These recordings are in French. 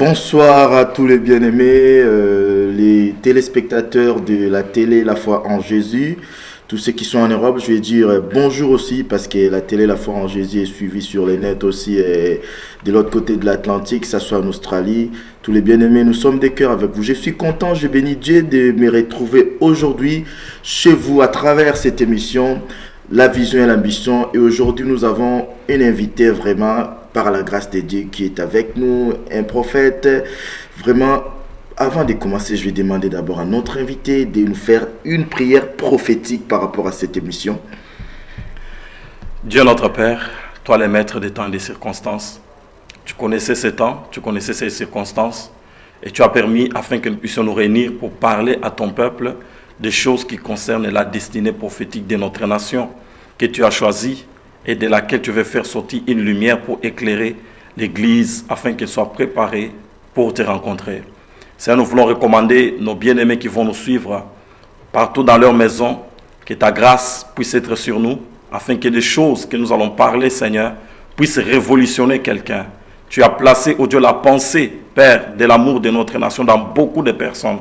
Bonsoir à tous les bien-aimés, les téléspectateurs de la télé La Foi en Jésus, tous ceux qui sont en Europe, je vais dire bonjour aussi parce que la télé La Foi en Jésus est suivie sur les nets aussi et de l'autre côté de l'Atlantique, que ce soit en Australie. Tous les bien-aimés, nous sommes des cœurs avec vous. Je suis content, je bénis Dieu de me retrouver aujourd'hui chez vous à travers cette émission, La Vision et l'Ambition. Et aujourd'hui, nous avons un invité vraiment par la grâce de Dieu qui est avec nous, un prophète. Vraiment, avant de commencer, je vais demander d'abord à notre invité de nous faire une prière prophétique par rapport à cette émission. Dieu notre Père, toi le maître des temps et des circonstances, tu connaissais ces temps, tu connaissais ces circonstances et tu as permis afin que nous puissions nous réunir pour parler à ton peuple des choses qui concernent la destinée prophétique de notre nation que tu as choisie et de laquelle tu veux faire sortir une lumière pour éclairer l'Église afin qu'elle soit préparée pour te rencontrer. Seigneur, nous voulons recommander nos bien-aimés qui vont nous suivre partout dans leur maison, que ta grâce puisse être sur nous, afin que les choses que nous allons parler, Seigneur, puissent révolutionner quelqu'un. Tu as placé, oh Dieu, la pensée, Père, de l'amour de notre nation dans beaucoup de personnes.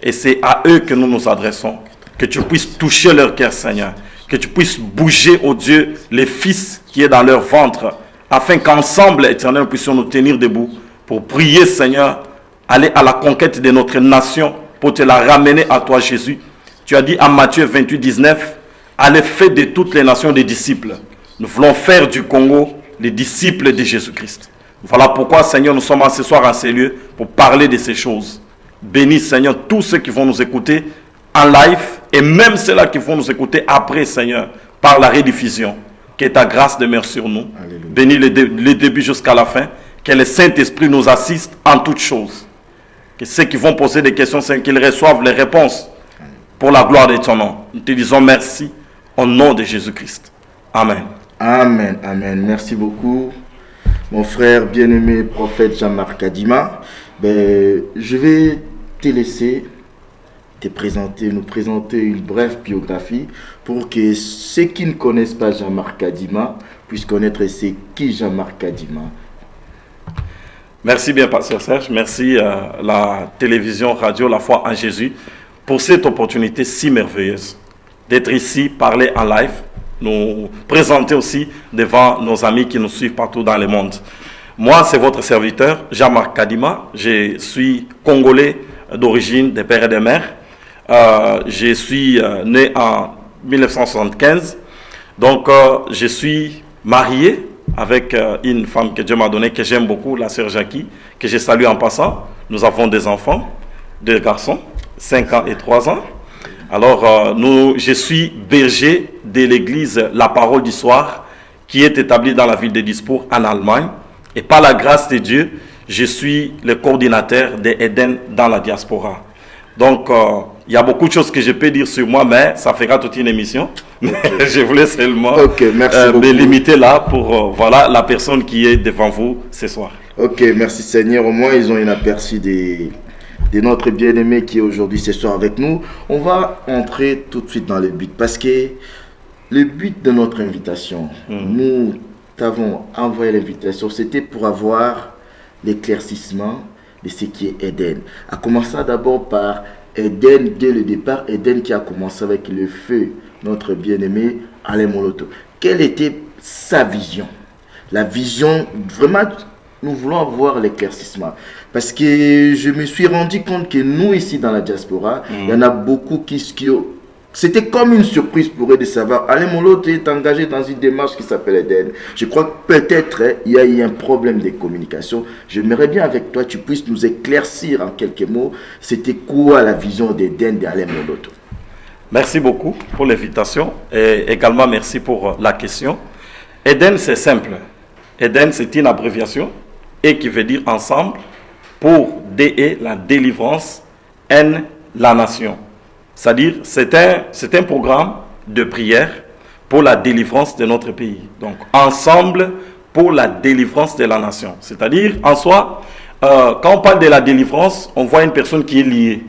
Et c'est à eux que nous nous adressons. Que tu puisses toucher leur cœur, Seigneur. Que tu puisses bouger, oh Dieu, les fils qui est dans leur ventre, afin qu'ensemble, Éternel, nous puissions nous tenir debout pour prier, Seigneur, aller à la conquête de notre nation pour te la ramener à toi, Jésus. Tu as dit à Matthieu 28, 19, allez faire de toutes les nations des disciples. Nous voulons faire du Congo les disciples de Jésus-Christ. Voilà pourquoi, Seigneur, nous sommes ce soir en ces lieux pour parler de ces choses. Bénis, Seigneur, tous ceux qui vont nous écouter en live et même ceux-là qui vont nous écouter après, Seigneur, par la rediffusion. Que ta grâce demeure sur nous. Alléluia. Bénis le début jusqu'à la fin. Que le Saint-Esprit nous assiste en toutes choses. Que ceux qui vont poser des questions, Seigneur, qu'ils reçoivent les réponses pour la gloire de ton nom. Nous te disons merci au nom de Jésus-Christ. Amen. Amen, amen. Merci beaucoup, mon frère bien-aimé prophète Jean-Marc Kadima. Je vais te laisser nous présenter une brève biographie pour que ceux qui ne connaissent pas Jean-Marc Kadima puissent connaître c'est qui Jean-Marc Kadima. Merci bien, Pasteur Serge. Merci à la télévision, radio, La Foi en Jésus pour cette opportunité si merveilleuse d'être ici, parler en live, nous présenter aussi devant nos amis qui nous suivent partout dans le monde. Moi, c'est votre serviteur, Jean-Marc Kadima. Je suis congolais d'origine, des pères et des mères. Je suis né en 1975. Donc, je suis marié avec une femme que Dieu m'a donnée, que j'aime beaucoup, la sœur Jackie, que je salue en passant. Nous avons des enfants, 2 garçons, 5 ans et 3 ans. Alors, je suis berger de l'église La Parole du Soir, qui est établie dans la ville de Duisbourg, en Allemagne. Et par la grâce de Dieu, je suis le coordinateur d'Eden dans la diaspora. Donc, il y a beaucoup de choses que je peux dire sur moi, mais ça fera toute une émission. Okay. Je voulais seulement me limiter là pour voilà, la personne qui est devant vous ce soir. Ok, merci Seigneur. Au moins, ils ont un aperçu de notre bien-aimé qui est aujourd'hui ce soir avec nous. On va entrer tout de suite dans le but parce que le but de notre invitation, nous t'avons envoyé l'invitation, c'était pour avoir l'éclaircissement de ce qui est Eden. À commencer d'abord par Eden, dès le départ, Eden qui a commencé avec le feu, notre bien-aimé Alain Moloto. Quelle était sa vision? La vision, vraiment, nous voulons avoir l'éclaircissement. Parce que je me suis rendu compte que nous, ici dans la diaspora, il y en a beaucoup qui c'était comme une surprise pour eux de savoir, Alain Moloto est engagé dans une démarche qui s'appelle Eden. Je crois que peut-être il y a eu un problème de communication. J'aimerais bien avec toi, tu puisses nous éclaircir en quelques mots, c'était quoi la vision d'Eden d'Alain Moloto? Merci beaucoup pour l'invitation et également merci pour la question. Eden, c'est simple. Eden, c'est une abréviation et qui veut dire ensemble, pour D, la délivrance, N, la nation. C'est-à-dire, c'est un programme de prière pour la délivrance de notre pays. Donc, ensemble pour la délivrance de la nation. C'est-à-dire, en soi, quand on parle de la délivrance, on voit une personne qui est liée.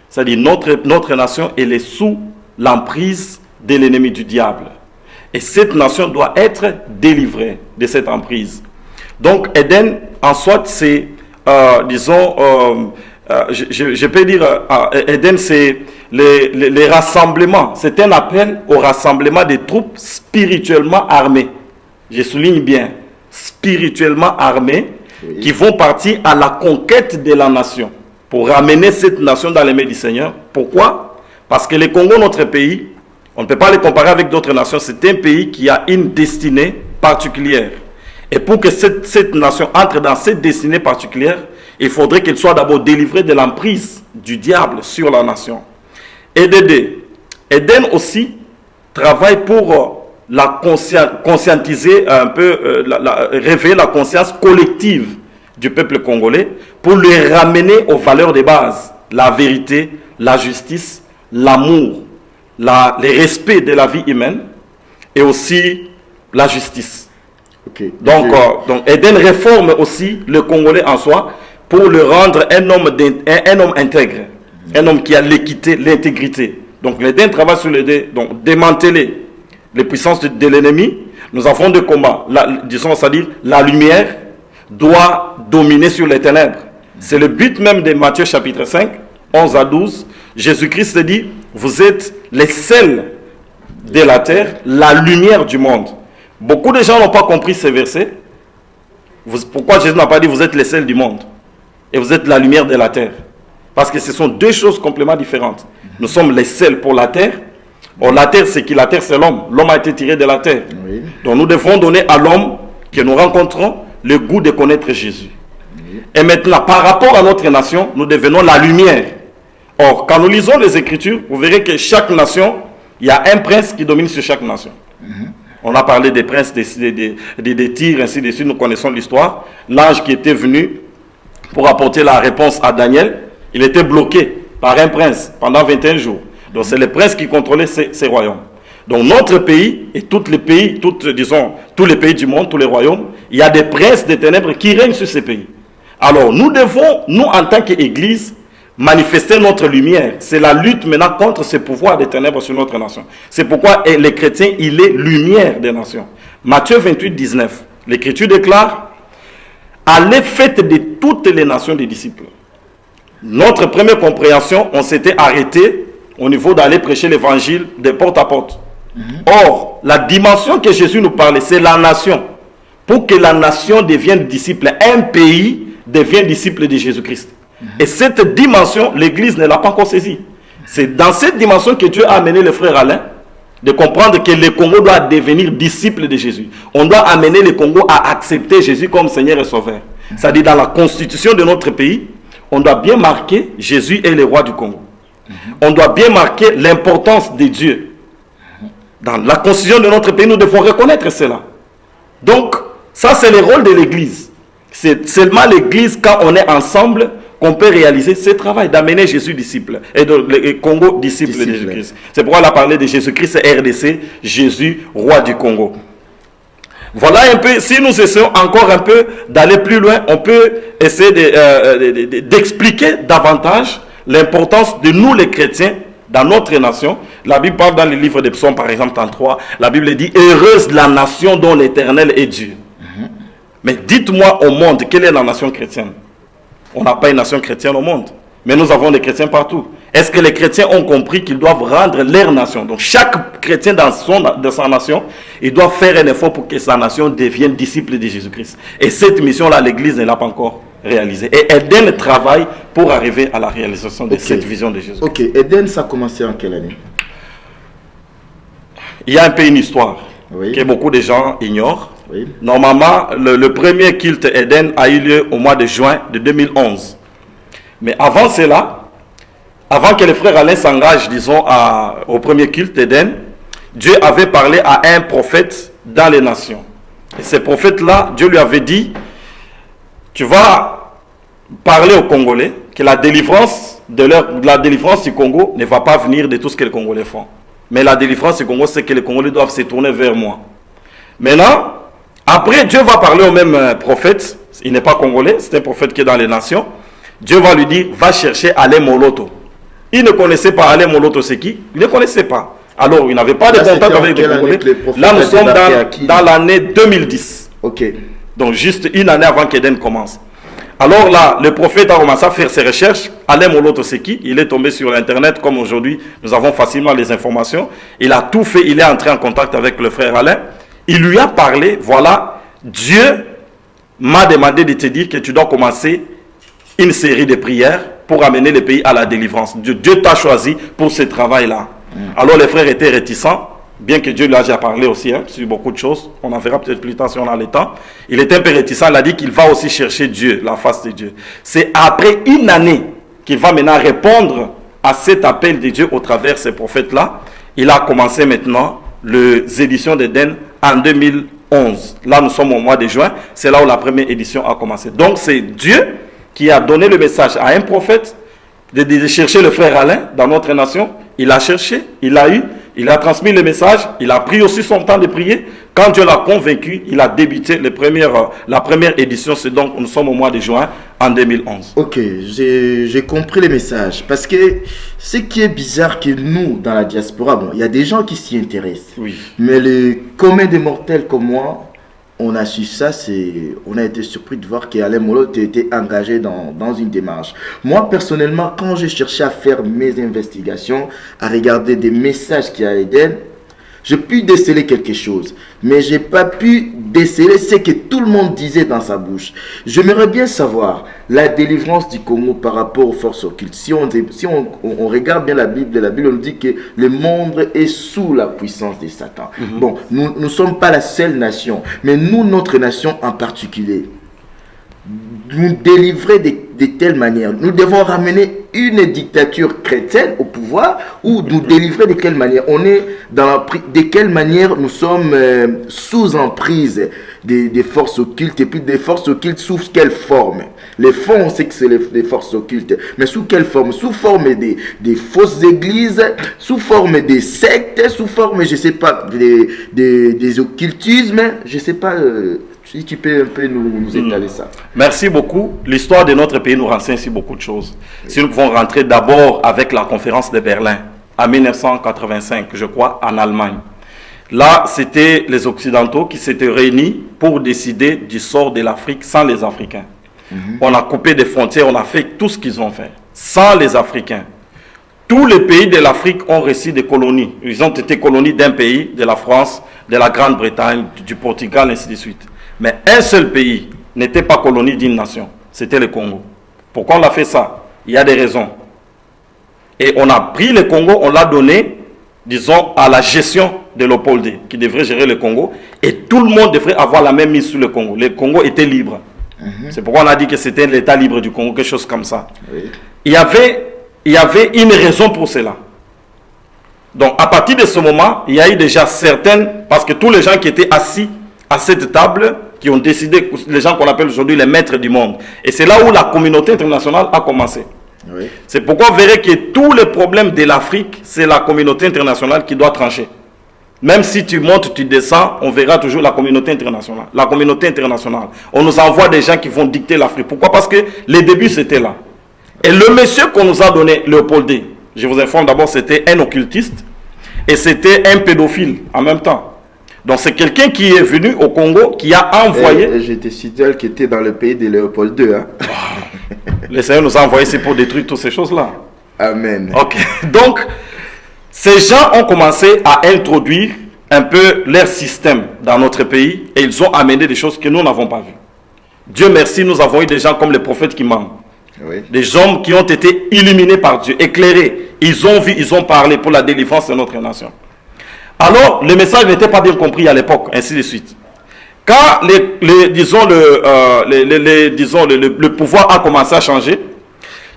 C'est-à-dire, notre nation, elle est sous l'emprise de l'ennemi du diable. Et cette nation doit être délivrée de cette emprise. Donc, Eden, en soi, c'est disons, je peux dire, Eden, c'est les rassemblements. C'est un appel au rassemblement des troupes spirituellement armées. Je souligne bien, spirituellement armées, oui, qui vont partir à la conquête de la nation, pour ramener cette nation dans les mains du Seigneur. Pourquoi? Parce que le Congo, notre pays, on ne peut pas le comparer avec d'autres nations. C'est un pays qui a une destinée particulière. Et pour que cette nation entre dans cette destinée particulière, il faudrait qu'elle soit d'abord délivrée de l'emprise du diable sur la nation. Eden aussi travaille pour conscientiser un peu, réveiller la conscience collective du peuple congolais pour le ramener aux valeurs de base, la vérité, la justice, l'amour, le respect de la vie humaine et aussi la justice. Okay. Donc Eden réforme aussi le Congolais en soi pour le rendre un homme intègre, un homme qui a l'équité, l'intégrité. Donc Eden travaille sur donc démanteler les puissances de l'ennemi. Nous avons des combats, disons, c'est-à-dire la lumière doit dominer sur les ténèbres. C'est le but même de Matthieu chapitre 5, 11 à 12. Jésus-Christ dit, vous êtes les sels de la terre, la lumière du monde. Beaucoup de gens n'ont pas compris ces versets. Pourquoi Jésus n'a pas dit, vous êtes les sels du monde et vous êtes la lumière de la terre? Parce que ce sont deux choses complètement différentes. Nous sommes les sels pour la terre. Or, la terre, c'est qui? La terre, c'est l'homme. L'homme a été tiré de la terre. Oui. Donc, nous devons donner à l'homme que nous rencontrons le goût de connaître Jésus. Oui. Et maintenant, par rapport à notre nation, nous devenons la lumière. Or, quand nous lisons les Écritures, vous verrez que chaque nation, il y a un prince qui domine sur chaque nation. On a parlé des princes, des Tyr, ainsi de suite, nous connaissons l'histoire. L'ange qui était venu pour apporter la réponse à Daniel, il était bloqué par un prince pendant 21 jours. Donc c'est le prince qui contrôlait ces royaumes. Donc notre pays et tous les pays, tous les pays du monde, tous les royaumes, il y a des princes des ténèbres qui règnent sur ces pays. Alors nous devons, nous en tant qu'Église, manifester notre lumière. C'est la lutte maintenant contre ce pouvoir des ténèbres sur notre nation. C'est pourquoi les chrétiens, il est lumière des nations. Matthieu 28, 19. L'Écriture déclare, allez faites de toutes les nations des disciples. Notre première compréhension, on s'était arrêté au niveau d'aller prêcher l'évangile de porte à porte. Or, la dimension que Jésus nous parlait, c'est la nation. Pour que la nation devienne disciple, un pays devienne disciple de Jésus-Christ. Et cette dimension, l'Église ne l'a pas encore saisie. C'est dans cette dimension que Dieu a amené le frère Alain de comprendre que le Congo doit devenir disciple de Jésus. On doit amener le Congo à accepter Jésus comme Seigneur et Sauveur. C'est-à-dire dans la constitution de notre pays, on doit bien marquer Jésus est le roi du Congo. On doit bien marquer l'importance de Dieu. Dans la constitution de notre pays, nous devons reconnaître cela. Donc, ça c'est le rôle de l'Église. C'est seulement l'Église, quand on est ensemble, qu'on peut réaliser ce travail d'amener Jésus disciple et le Congo disciple de Jésus-Christ. C'est pourquoi on a parlé de Jésus-Christ et RDC, Jésus, roi du Congo. Voilà un peu, si nous essayons encore un peu d'aller plus loin, on peut essayer d'expliquer davantage l'importance de nous les chrétiens dans notre nation. La Bible parle dans le livre des Psaumes, par exemple, en 3, la Bible dit « Heureuse la nation dont l'Éternel est Dieu ». Mais dites-moi au monde, quelle est la nation chrétienne? On n'a pas une nation chrétienne au monde, mais nous avons des chrétiens partout. Est-ce que les chrétiens ont compris qu'ils doivent rendre leur nation? Donc chaque chrétien dans sa nation, il doit faire un effort pour que sa nation devienne disciple de Jésus-Christ. Et cette mission-là, l'Église ne l'a pas encore réalisée. Et Eden travaille pour arriver à la réalisation de cette vision de Jésus. Ok, Eden, ça a commencé en quelle année? Il y a un peu une histoire que beaucoup de gens ignorent. Oui. Normalement, le premier culte Eden a eu lieu au mois de juin de 2011. Mais avant cela, avant que le frère Alain s'engage, disons, au premier culte Eden, Dieu avait parlé à un prophète dans les nations. Et ce prophète-là, Dieu lui avait dit, tu vas parler aux Congolais que la délivrance du Congo ne va pas venir de tout ce que les Congolais font. Mais la délivrance du Congo, c'est que les Congolais doivent se tourner vers moi. Maintenant, après, Dieu va parler au même prophète. Il n'est pas congolais, c'est un prophète qui est dans les nations. Dieu va lui dire, va chercher Alain Moloto. Il ne connaissait pas Alain Moloto, c'est qui? Il ne connaissait pas. Alors, il n'avait pas de contact avec les Congolais. Là, nous sommes dans l'année 2010. Ok. Donc, juste une année avant qu'Eden commence. Alors là, le prophète a commencé à faire ses recherches. Alain Moloto, c'est qui? Il est tombé sur Internet, comme aujourd'hui, nous avons facilement les informations. Il a tout fait, il est entré en contact avec le frère Alain. Il lui a parlé, voilà, Dieu m'a demandé de te dire que tu dois commencer une série de prières pour amener le pays à la délivrance. Dieu t'a choisi pour ce travail-là. Alors les frères étaient réticents, bien que Dieu lui a déjà parlé aussi sur beaucoup de choses. On en verra peut-être plus tard si on a le temps. Il était un peu réticent, il a dit qu'il va aussi chercher Dieu, la face de Dieu. C'est après une année qu'il va maintenant répondre à cet appel de Dieu au travers de ces prophètes-là. Il a commencé maintenant les éditions d'Éden en 2011. Là, nous sommes au mois de juin. C'est là où la première édition a commencé. Donc, c'est Dieu qui a donné le message à un prophète de chercher le frère Alain dans notre nation. Il a cherché, il a eu, il a transmis le message, il a pris aussi son temps de prier. Quand Dieu l'a convaincu, il a débuté la première édition. C'est donc, nous sommes au mois de juin en 2011. Ok, j'ai compris le message. Parce que ce qui est bizarre, que nous, dans la diaspora, bon, il y a des gens qui s'y intéressent. Oui. Mais les communs des mortels comme moi, on a su ça, on a été surpris de voir qu'Alain Moloto était engagé dans une démarche. Moi, personnellement, quand j'ai cherché à faire mes investigations, à regarder des messages qu'il y a à Eden, j'ai pu déceler quelque chose. Mais je n'ai pas pu déceler ce que tout le monde disait dans sa bouche. J'aimerais bien savoir la délivrance du Congo par rapport aux forces occultes. Si on regarde bien la Bible nous dit que le monde est sous la puissance de Satan. Bon, nous ne sommes pas la seule nation, mais nous, notre nation en particulier, nous délivrer de telle manière. Nous devons ramener une dictature chrétienne au pouvoir ou nous délivrer de quelle manière? On est de quelle manière nous sommes sous emprise des forces occultes, et puis des forces occultes sous quelle forme? Les fonds, on sait que c'est les forces occultes, mais sous quelle forme? Sous forme des fausses églises, sous forme des sectes, sous forme, je sais pas, des occultismes, je sais pas. Si tu peux un peu nous étaler ça. Merci beaucoup. L'histoire de notre pays nous renseigne sur beaucoup de choses. Si nous pouvons rentrer d'abord avec la conférence de Berlin, en 1985, je crois, en Allemagne. Là, c'était les Occidentaux qui s'étaient réunis pour décider du sort de l'Afrique sans les Africains. On a coupé des frontières, on a fait tout ce qu'ils ont fait, sans les Africains. Tous les pays de l'Afrique ont reçu des colonies. Ils ont été colonies d'un pays, de la France, de la Grande-Bretagne, du Portugal, ainsi de suite. Mais un seul pays n'était pas colonie d'une nation, c'était le Congo. Pourquoi on a fait ça? Il y a des raisons. Et on a pris le Congo, on l'a donné, disons, à la gestion de Léopold, qui devrait gérer le Congo, et tout le monde devrait avoir la même mise sur le Congo. Le Congo était libre. C'est pourquoi on a dit que c'était l'État libre du Congo, quelque chose comme ça. Oui. Il y avait une raison pour cela. Donc, à partir de ce moment, il y a eu déjà certaines, parce que tous les gens qui étaient assis à cette table, qui ont décidé, les gens qu'on appelle aujourd'hui les maîtres du monde. Et c'est là où la communauté internationale a commencé. Oui. C'est pourquoi vous verrez que tous les problèmes de l'Afrique, c'est la communauté internationale qui doit trancher. Même si tu montes, tu descends, on verra toujours la communauté internationale. La communauté internationale. On nous envoie des gens qui vont dicter l'Afrique. Pourquoi? Parce que les débuts, c'était là. Et le monsieur qu'on nous a donné, Léopold, je vous informe d'abord, c'était un occultiste et c'était un pédophile en même temps. Donc c'est quelqu'un qui est venu au Congo, qui a envoyé... J'étais cité qui était dans le pays de Léopold II. Hein? Le Seigneur nous a envoyé, c'est pour détruire toutes ces choses-là. Amen. Ok. Donc, ces gens ont commencé à introduire un peu leur système dans notre pays et ils ont amené des choses que nous n'avons pas vues. Dieu merci, nous avons eu des gens comme les prophètes qui mentent. Oui. Des hommes qui ont été illuminés par Dieu, éclairés. Ils ont vu, ils ont parlé pour la délivrance de notre nation. Alors, le message n'était pas bien compris à l'époque, ainsi de suite. Quand le pouvoir a commencé à changer,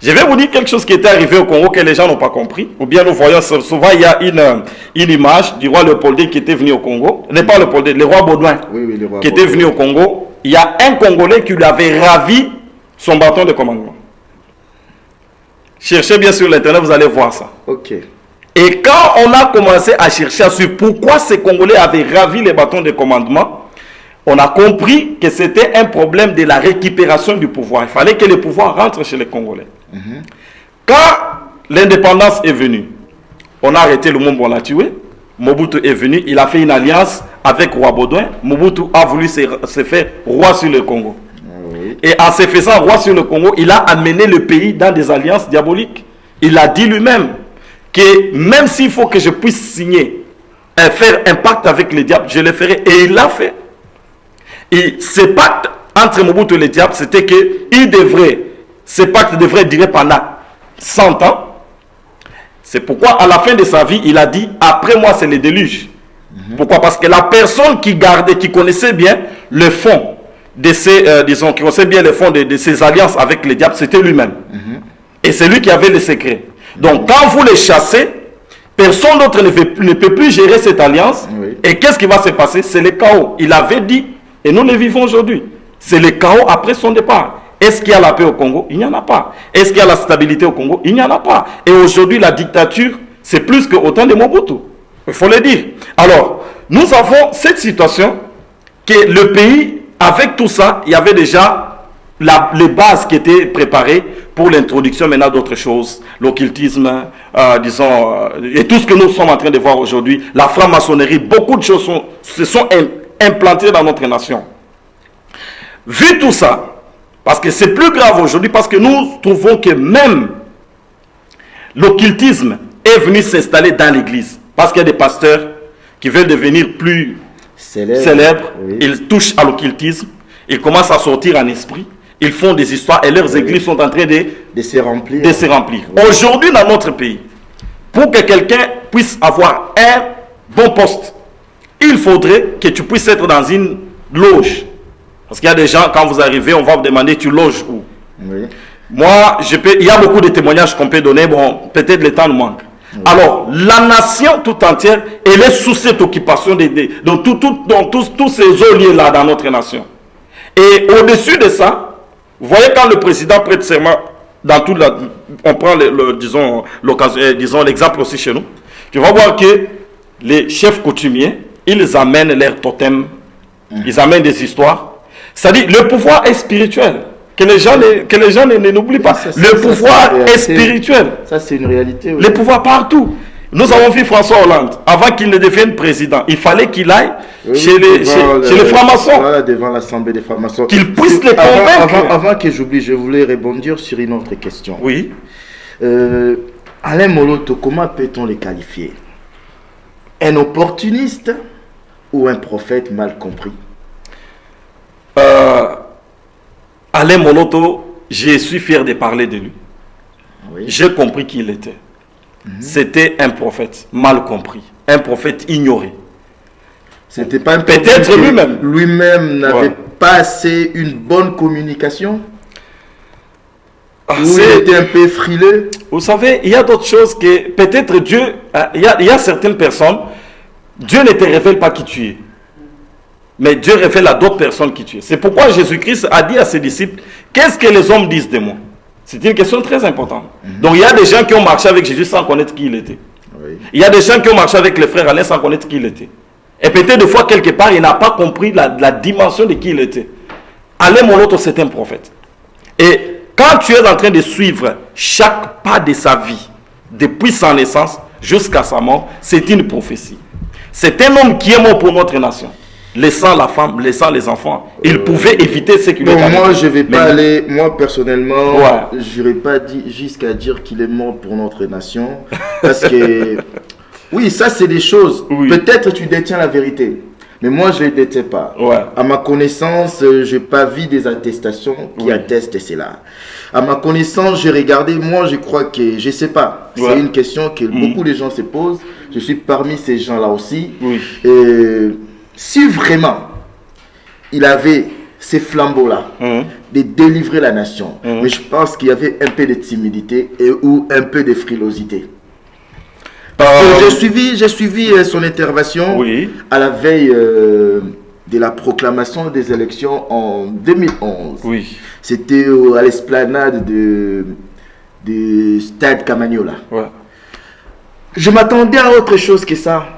je vais vous dire quelque chose qui était arrivé au Congo que les gens n'ont pas compris. Ou bien nous voyons, souvent il y a une image du roi Léopold qui était venu au Congo. Ce n'est pas Léopold, le roi Baudouin qui était venu au Congo. Il y a un Congolais qui lui avait ravi son bâton de commandement. Cherchez bien sur l'internet, vous allez voir ça. Ok. Et quand on a commencé à chercher à suivre pourquoi ces Congolais avaient ravi les bâtons de commandement, on a compris que c'était un problème de la récupération du pouvoir. Il fallait que le pouvoir rentre chez les Congolais. Quand l'indépendance est venue, on a arrêté Lumumba, on l'a tué. Mobutu est venu, il a fait une alliance avec roi Baudouin. Mobutu a voulu se faire roi sur le Congo. Et en se faisant roi sur le Congo, il a amené le pays dans des alliances diaboliques. Il a dit lui-même que même s'il faut que je puisse signer, faire un pacte avec le diable, je le ferai. Et il l'a fait. Et ce pacte entre Mobutu et le diable, c'était que ce pacte devrait durer pendant 100 ans. C'est pourquoi à la fin de sa vie, il a dit, après moi c'est le déluge. Pourquoi? Parce que la personne qui gardait, qui connaissait bien le fond de ces, qui connaissait bien le fond de ces alliances avec le diable, c'était lui-même. Et c'est lui qui avait le secret. Donc quand vous les chassez, personne d'autre ne peut plus gérer cette alliance. Et qu'est-ce qui va se passer? C'est le chaos. Il avait dit, et nous le vivons aujourd'hui. C'est le chaos après son départ. Est-ce qu'il y a la paix au Congo? Il n'y en a pas. Est-ce qu'il y a la stabilité au Congo? Il n'y en a pas. Et aujourd'hui, la dictature, c'est plus qu'autant de Mobutu. Il faut le dire. Alors, nous avons cette situation que le pays, avec tout ça, il y avait déjà les bases qui étaient préparées pour l'introduction maintenant d'autres choses. L'occultisme, et tout ce que nous sommes en train de voir aujourd'hui, la franc-maçonnerie, beaucoup de choses se sont implantées dans notre nation. Vu tout ça, parce que c'est plus grave aujourd'hui, parce que nous trouvons que même l'occultisme est venu s'installer dans l'église. Parce qu'il y a des pasteurs qui veulent devenir plus célèbres. Ils touchent à l'occultisme, ils commencent à sortir en esprit, ils font des histoires et leurs églises sont en train de se remplir. Aujourd'hui dans notre pays, pour que quelqu'un puisse avoir un bon poste, il faudrait que tu puisses être dans une loge. Parce qu'il y a des gens, quand vous arrivez, on va vous demander tu loges où. Moi, il y a beaucoup de témoignages qu'on peut donner, bon, peut-être le temps nous manque. Alors, la nation tout entière, elle est sous cette occupation dans tous ces eaux liées-là dans notre nation. Et au-dessus de ça, vous voyez quand le président prête serment, on prend disons l'exemple aussi chez nous, tu vas voir que les chefs coutumiers, ils amènent leurs totems, ils amènent des histoires. C'est-à-dire, le pouvoir est spirituel. Que les gens n'oublient pas. Le pouvoir est spirituel. Ça, c'est une réalité. Le pouvoir partout. Nous avons vu François Hollande, avant qu'il ne devienne président, il fallait qu'il aille chez les francs-maçons. Voilà, devant l'Assemblée des francs-maçons. Qu'il puisse les convaincre. Avant que j'oublie, je voulais rebondir sur une autre question. Oui. Alain Moloto, comment peut-on les qualifier? Un opportuniste ou un prophète mal compris? Alain Moloto, je suis fier de parler de lui. J'ai compris qui il était. C'était un prophète mal compris, un prophète ignoré. C'était pas un peut-être lui-même. Lui-même n'avait pas assez une bonne communication. Ou il était un peu frileux. Vous savez, il y a d'autres choses que peut-être Dieu, il y a certaines personnes, Dieu ne te révèle pas qui tu es. Mais Dieu révèle à d'autres personnes qui tu es. C'est pourquoi Jésus-Christ a dit à ses disciples, qu'est-ce que les hommes disent de moi? C'est une question très importante. Donc il y a des gens qui ont marché avec Jésus sans connaître qui il était. Il y a des gens qui ont marché avec le frère Alain sans connaître qui il était. Et peut-être des fois, quelque part, il n'a pas compris la dimension de qui il était. Alain Moloto, c'est un prophète. Et quand tu es en train de suivre chaque pas de sa vie, depuis sa naissance jusqu'à sa mort, c'est une prophétie. C'est un homme qui est mort pour notre nation. Laissant la femme, laissant les enfants, il pouvait éviter ce qui lui est arrivé. Moi, je vais pas aller, moi personnellement, je n'irai pas jusqu'à dire qu'il est mort pour notre nation. Parce que, oui, ça c'est des choses. Peut-être tu détiens la vérité. Mais moi, je ne les détiens pas. À ma connaissance, je n'ai pas vu des attestations qui attestent cela. À ma connaissance, j'ai regardé, moi je crois que, je ne sais pas. C'est une question que beaucoup de gens se posent. Je suis parmi ces gens-là aussi. Si vraiment il avait ces flambeaux-là de délivrer la nation, mais je pense qu'il y avait un peu de timidité ou un peu de frilosité. J'ai suivi son intervention à la veille de la proclamation des élections en 2011. C'était à l'esplanade de Stade Camagnola. Je m'attendais à autre chose que ça.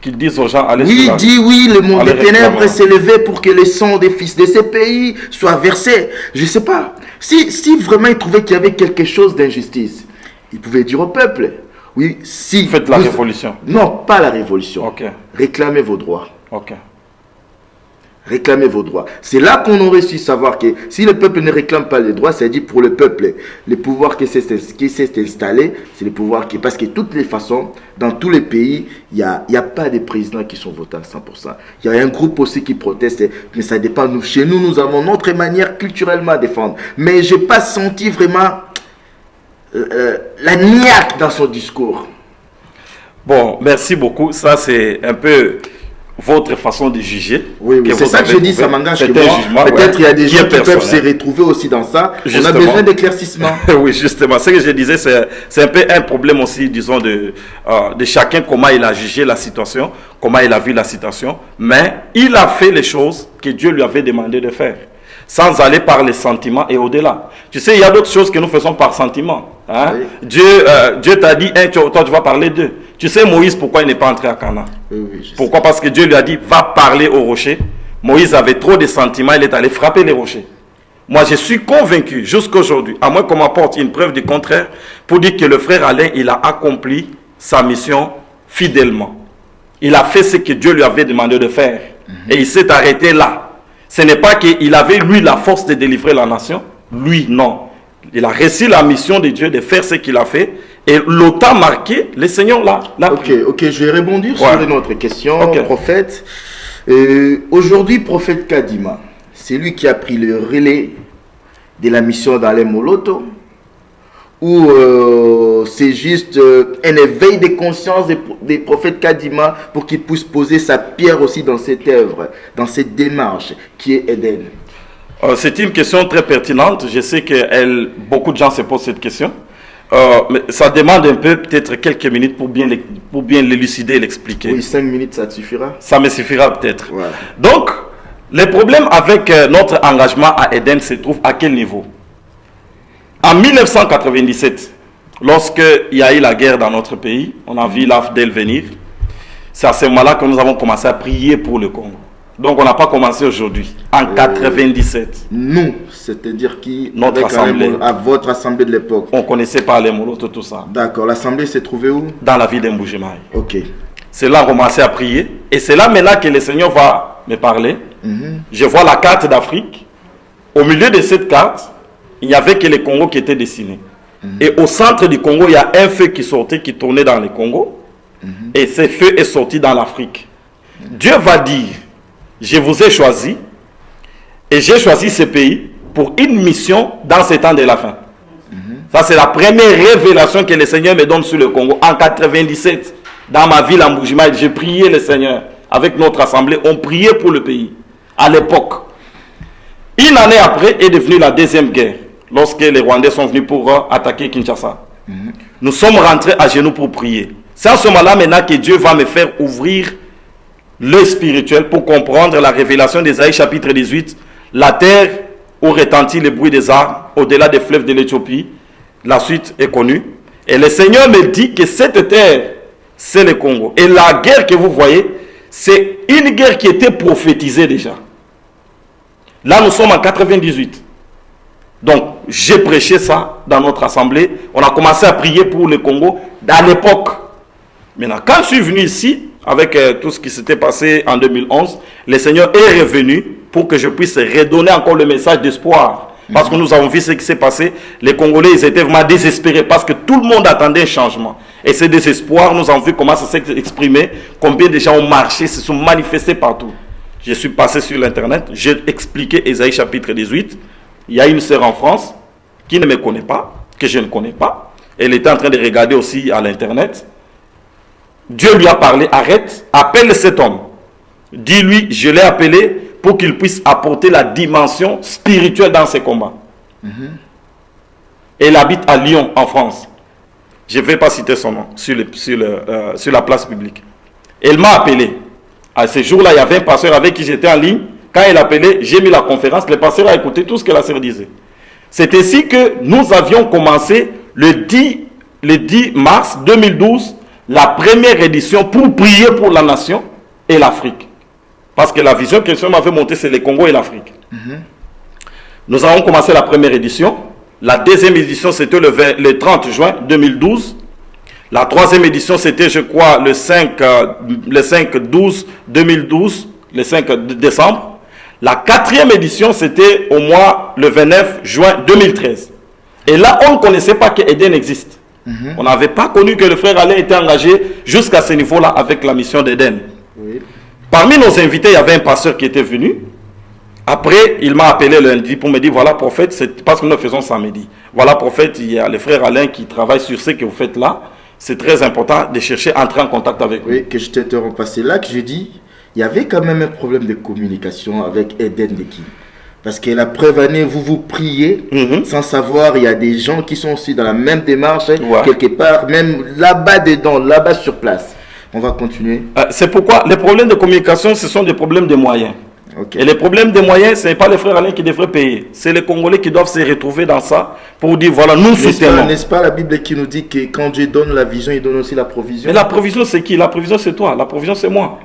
Qu'ils disent aux gens, allez le monde des ténèbres s'est levé pour que les sangs des fils de ces pays soient versés. Je ne sais pas. Si vraiment ils trouvaient qu'il y avait quelque chose d'injustice, ils pouvaient dire au peuple, faites la révolution. Non, pas la révolution. Réclamez vos droits. Réclamez vos droits. C'est là qu'on aurait su savoir que si le peuple ne réclame pas les droits, c'est-à-dire pour le peuple, les pouvoirs qui s'est installé, c'est les pouvoirs qui... Parce que de toutes les façons, dans tous les pays, il n'y a pas des présidents qui sont votés à 100%. Il y a un groupe aussi qui proteste, mais ça dépend. Chez nous, nous avons notre manière culturellement à défendre. Mais je n'ai pas senti vraiment la niaque dans son discours. Bon, merci beaucoup. Ça, c'est un peu votre façon de juger. Oui, c'est ça que je dis, ça m'engage que moi. Peut-être il y a des gens qui peuvent se retrouver aussi dans ça. Justement. On a besoin d'éclaircissement. Oui, justement. Ce que je disais, c'est un peu un problème aussi, disons, de chacun, comment il a jugé la situation, comment il a vu la situation. Mais il a fait les choses que Dieu lui avait demandé de faire, sans aller par les sentiments et au-delà. Tu sais, il y a d'autres choses que nous faisons par sentiment. Hein? Oui. Dieu t'a dit, toi tu vas parler d'eux. Tu sais, Moïse, pourquoi il n'est pas entré à Canaan? Pourquoi? Parce que Dieu lui a dit, va parler au rocher. Moïse avait trop de sentiments, il est allé frapper les rochers. Moi, je suis convaincu, jusqu'à aujourd'hui, à moins qu'on m'apporte une preuve du contraire, pour dire que le frère Alain, il a accompli sa mission fidèlement. Il a fait ce que Dieu lui avait demandé de faire. Et il s'est arrêté là. Ce n'est pas qu'il avait, lui, la force de délivrer la nation. Lui, non. Il a réussi la mission de Dieu de faire ce qu'il a fait. Et l'OTAN marqué, le Seigneur l'a pris. Ok, je vais rebondir sur une autre question, prophète. Aujourd'hui, prophète Kadima, c'est lui qui a pris le relais de la mission d'Alain Moloto, ou c'est juste un éveil de conscience des prophètes Kadima pour qu'il puisse poser sa pierre aussi dans cette œuvre, dans cette démarche qui est Eden? C'est une question très pertinente. Je sais que beaucoup de gens se posent cette question. Mais ça demande un peu, peut-être quelques minutes pour bien l'élucider et l'expliquer. Oui, 5 minutes, ça te suffira? Ça me suffira peut-être. Ouais. Donc, le problème avec notre engagement à Eden se trouve à quel niveau? En 1997, lorsqu'il y a eu la guerre dans notre pays, on a vu l'AFDEL venir. C'est à ce moment-là que nous avons commencé à prier pour le Congo. Donc on n'a pas commencé aujourd'hui, en 97. Nous, c'est-à-dire qui? Notre assemblée. À votre assemblée de l'époque. On connaissait pas les Moloto, tout ça. D'accord, l'assemblée s'est trouvée où? Dans la ville d'Mbujimai. Ok. C'est là qu'on a commencé à prier. Et c'est là maintenant que le Seigneur va me parler. Je vois la carte d'Afrique. Au milieu de cette carte, il n'y avait que le Congo qui était dessiné. Et au centre du Congo, il y a un feu qui sortait, qui tournait dans le Congo. Et ce feu est sorti dans l'Afrique. Dieu va dire, je vous ai choisi et j'ai choisi ce pays pour une mission dans ces temps de la fin. Ça, c'est la première révélation que le Seigneur me donne sur le Congo. En 97, dans ma ville, en Mbujimai, j'ai prié le Seigneur avec notre assemblée. On priait pour le pays à l'époque. Une année après est devenue la deuxième guerre, lorsque les Rwandais sont venus pour attaquer Kinshasa. Nous sommes rentrés à genoux pour prier. C'est à ce moment-là maintenant que Dieu va me faire ouvrir le spirituel pour comprendre la révélation d'Ésaïe chapitre 18. La terre où retentit le bruit des armes au-delà des fleuves de l'Éthiopie. La suite est connue. Et le Seigneur me dit que cette terre, c'est le Congo. Et la guerre que vous voyez, c'est une guerre qui était prophétisée déjà. Là, nous sommes en 98. Donc, j'ai prêché ça dans notre assemblée. On a commencé à prier pour le Congo à l'époque. Maintenant, quand je suis venu ici, avec tout ce qui s'était passé en 2011, le Seigneur est revenu pour que je puisse redonner encore le message d'espoir. Parce que nous avons vu ce qui s'est passé. Les Congolais, ils étaient vraiment désespérés parce que tout le monde attendait un changement. Et ce désespoir, nous avons vu comment ça s'est exprimé, combien de gens ont marché, se sont manifestés partout. Je suis passé sur l'internet, j'ai expliqué Ésaïe chapitre 18. Il y a une sœur en France qui ne me connaît pas, que je ne connais pas. Elle était en train de regarder aussi à l'internet. Dieu lui a parlé, arrête, appelle cet homme. Dis-lui, je l'ai appelé pour qu'il puisse apporter la dimension spirituelle dans ses combats. Elle habite à Lyon, en France. Je ne vais pas citer son nom sur la place publique. Elle m'a appelé. À ce jour-là, il y avait un pasteur avec qui j'étais en ligne. Quand elle appelait, j'ai mis la conférence. Le pasteur a écouté tout ce que la sœur disait. C'est ainsi que nous avions commencé le 10 mars 2012 la première édition pour prier pour la nation et l'Afrique. Parce que la vision que le Seigneur m'avait montée, c'est le Congo et l'Afrique. Nous avons commencé la première édition. La deuxième édition, c'était le 30 juin 2012. La troisième édition, c'était, je crois, le 5-12-2012, le 5 décembre. La 4e édition, c'était le 29 juin 2013. Et là, on ne connaissait pas que Eden existe. On n'avait pas connu que le frère Alain était engagé jusqu'à ce niveau-là avec la mission d'Eden. Oui. Parmi nos invités, il y avait un pasteur qui était venu. Après, il m'a appelé lundi pour me dire, voilà prophète, c'est parce que nous le faisons samedi. Voilà prophète, il y a le frère Alain qui travaille sur ce que vous faites là. C'est très important de chercher à entrer en contact avec lui. Oui, que je t'interromps. C'est là que je dis, il y avait quand même un problème de communication avec Eden Deki. Parce que la preuve année, vous priez sans savoir, il y a des gens qui sont aussi dans la même démarche, quelque part, même là-bas dedans, là-bas sur place. On va continuer. C'est pourquoi les problèmes de communication, ce sont des problèmes de moyens. Okay. Et les problèmes des moyens, ce n'est pas les frères Alain qui devraient payer. C'est les Congolais qui doivent se retrouver dans ça pour dire, voilà, nous soutenons. N'est-ce pas la Bible qui nous dit que quand Dieu donne la vision, il donne aussi la provision? Mais la provision, c'est qui? La provision, c'est toi. La provision, c'est moi.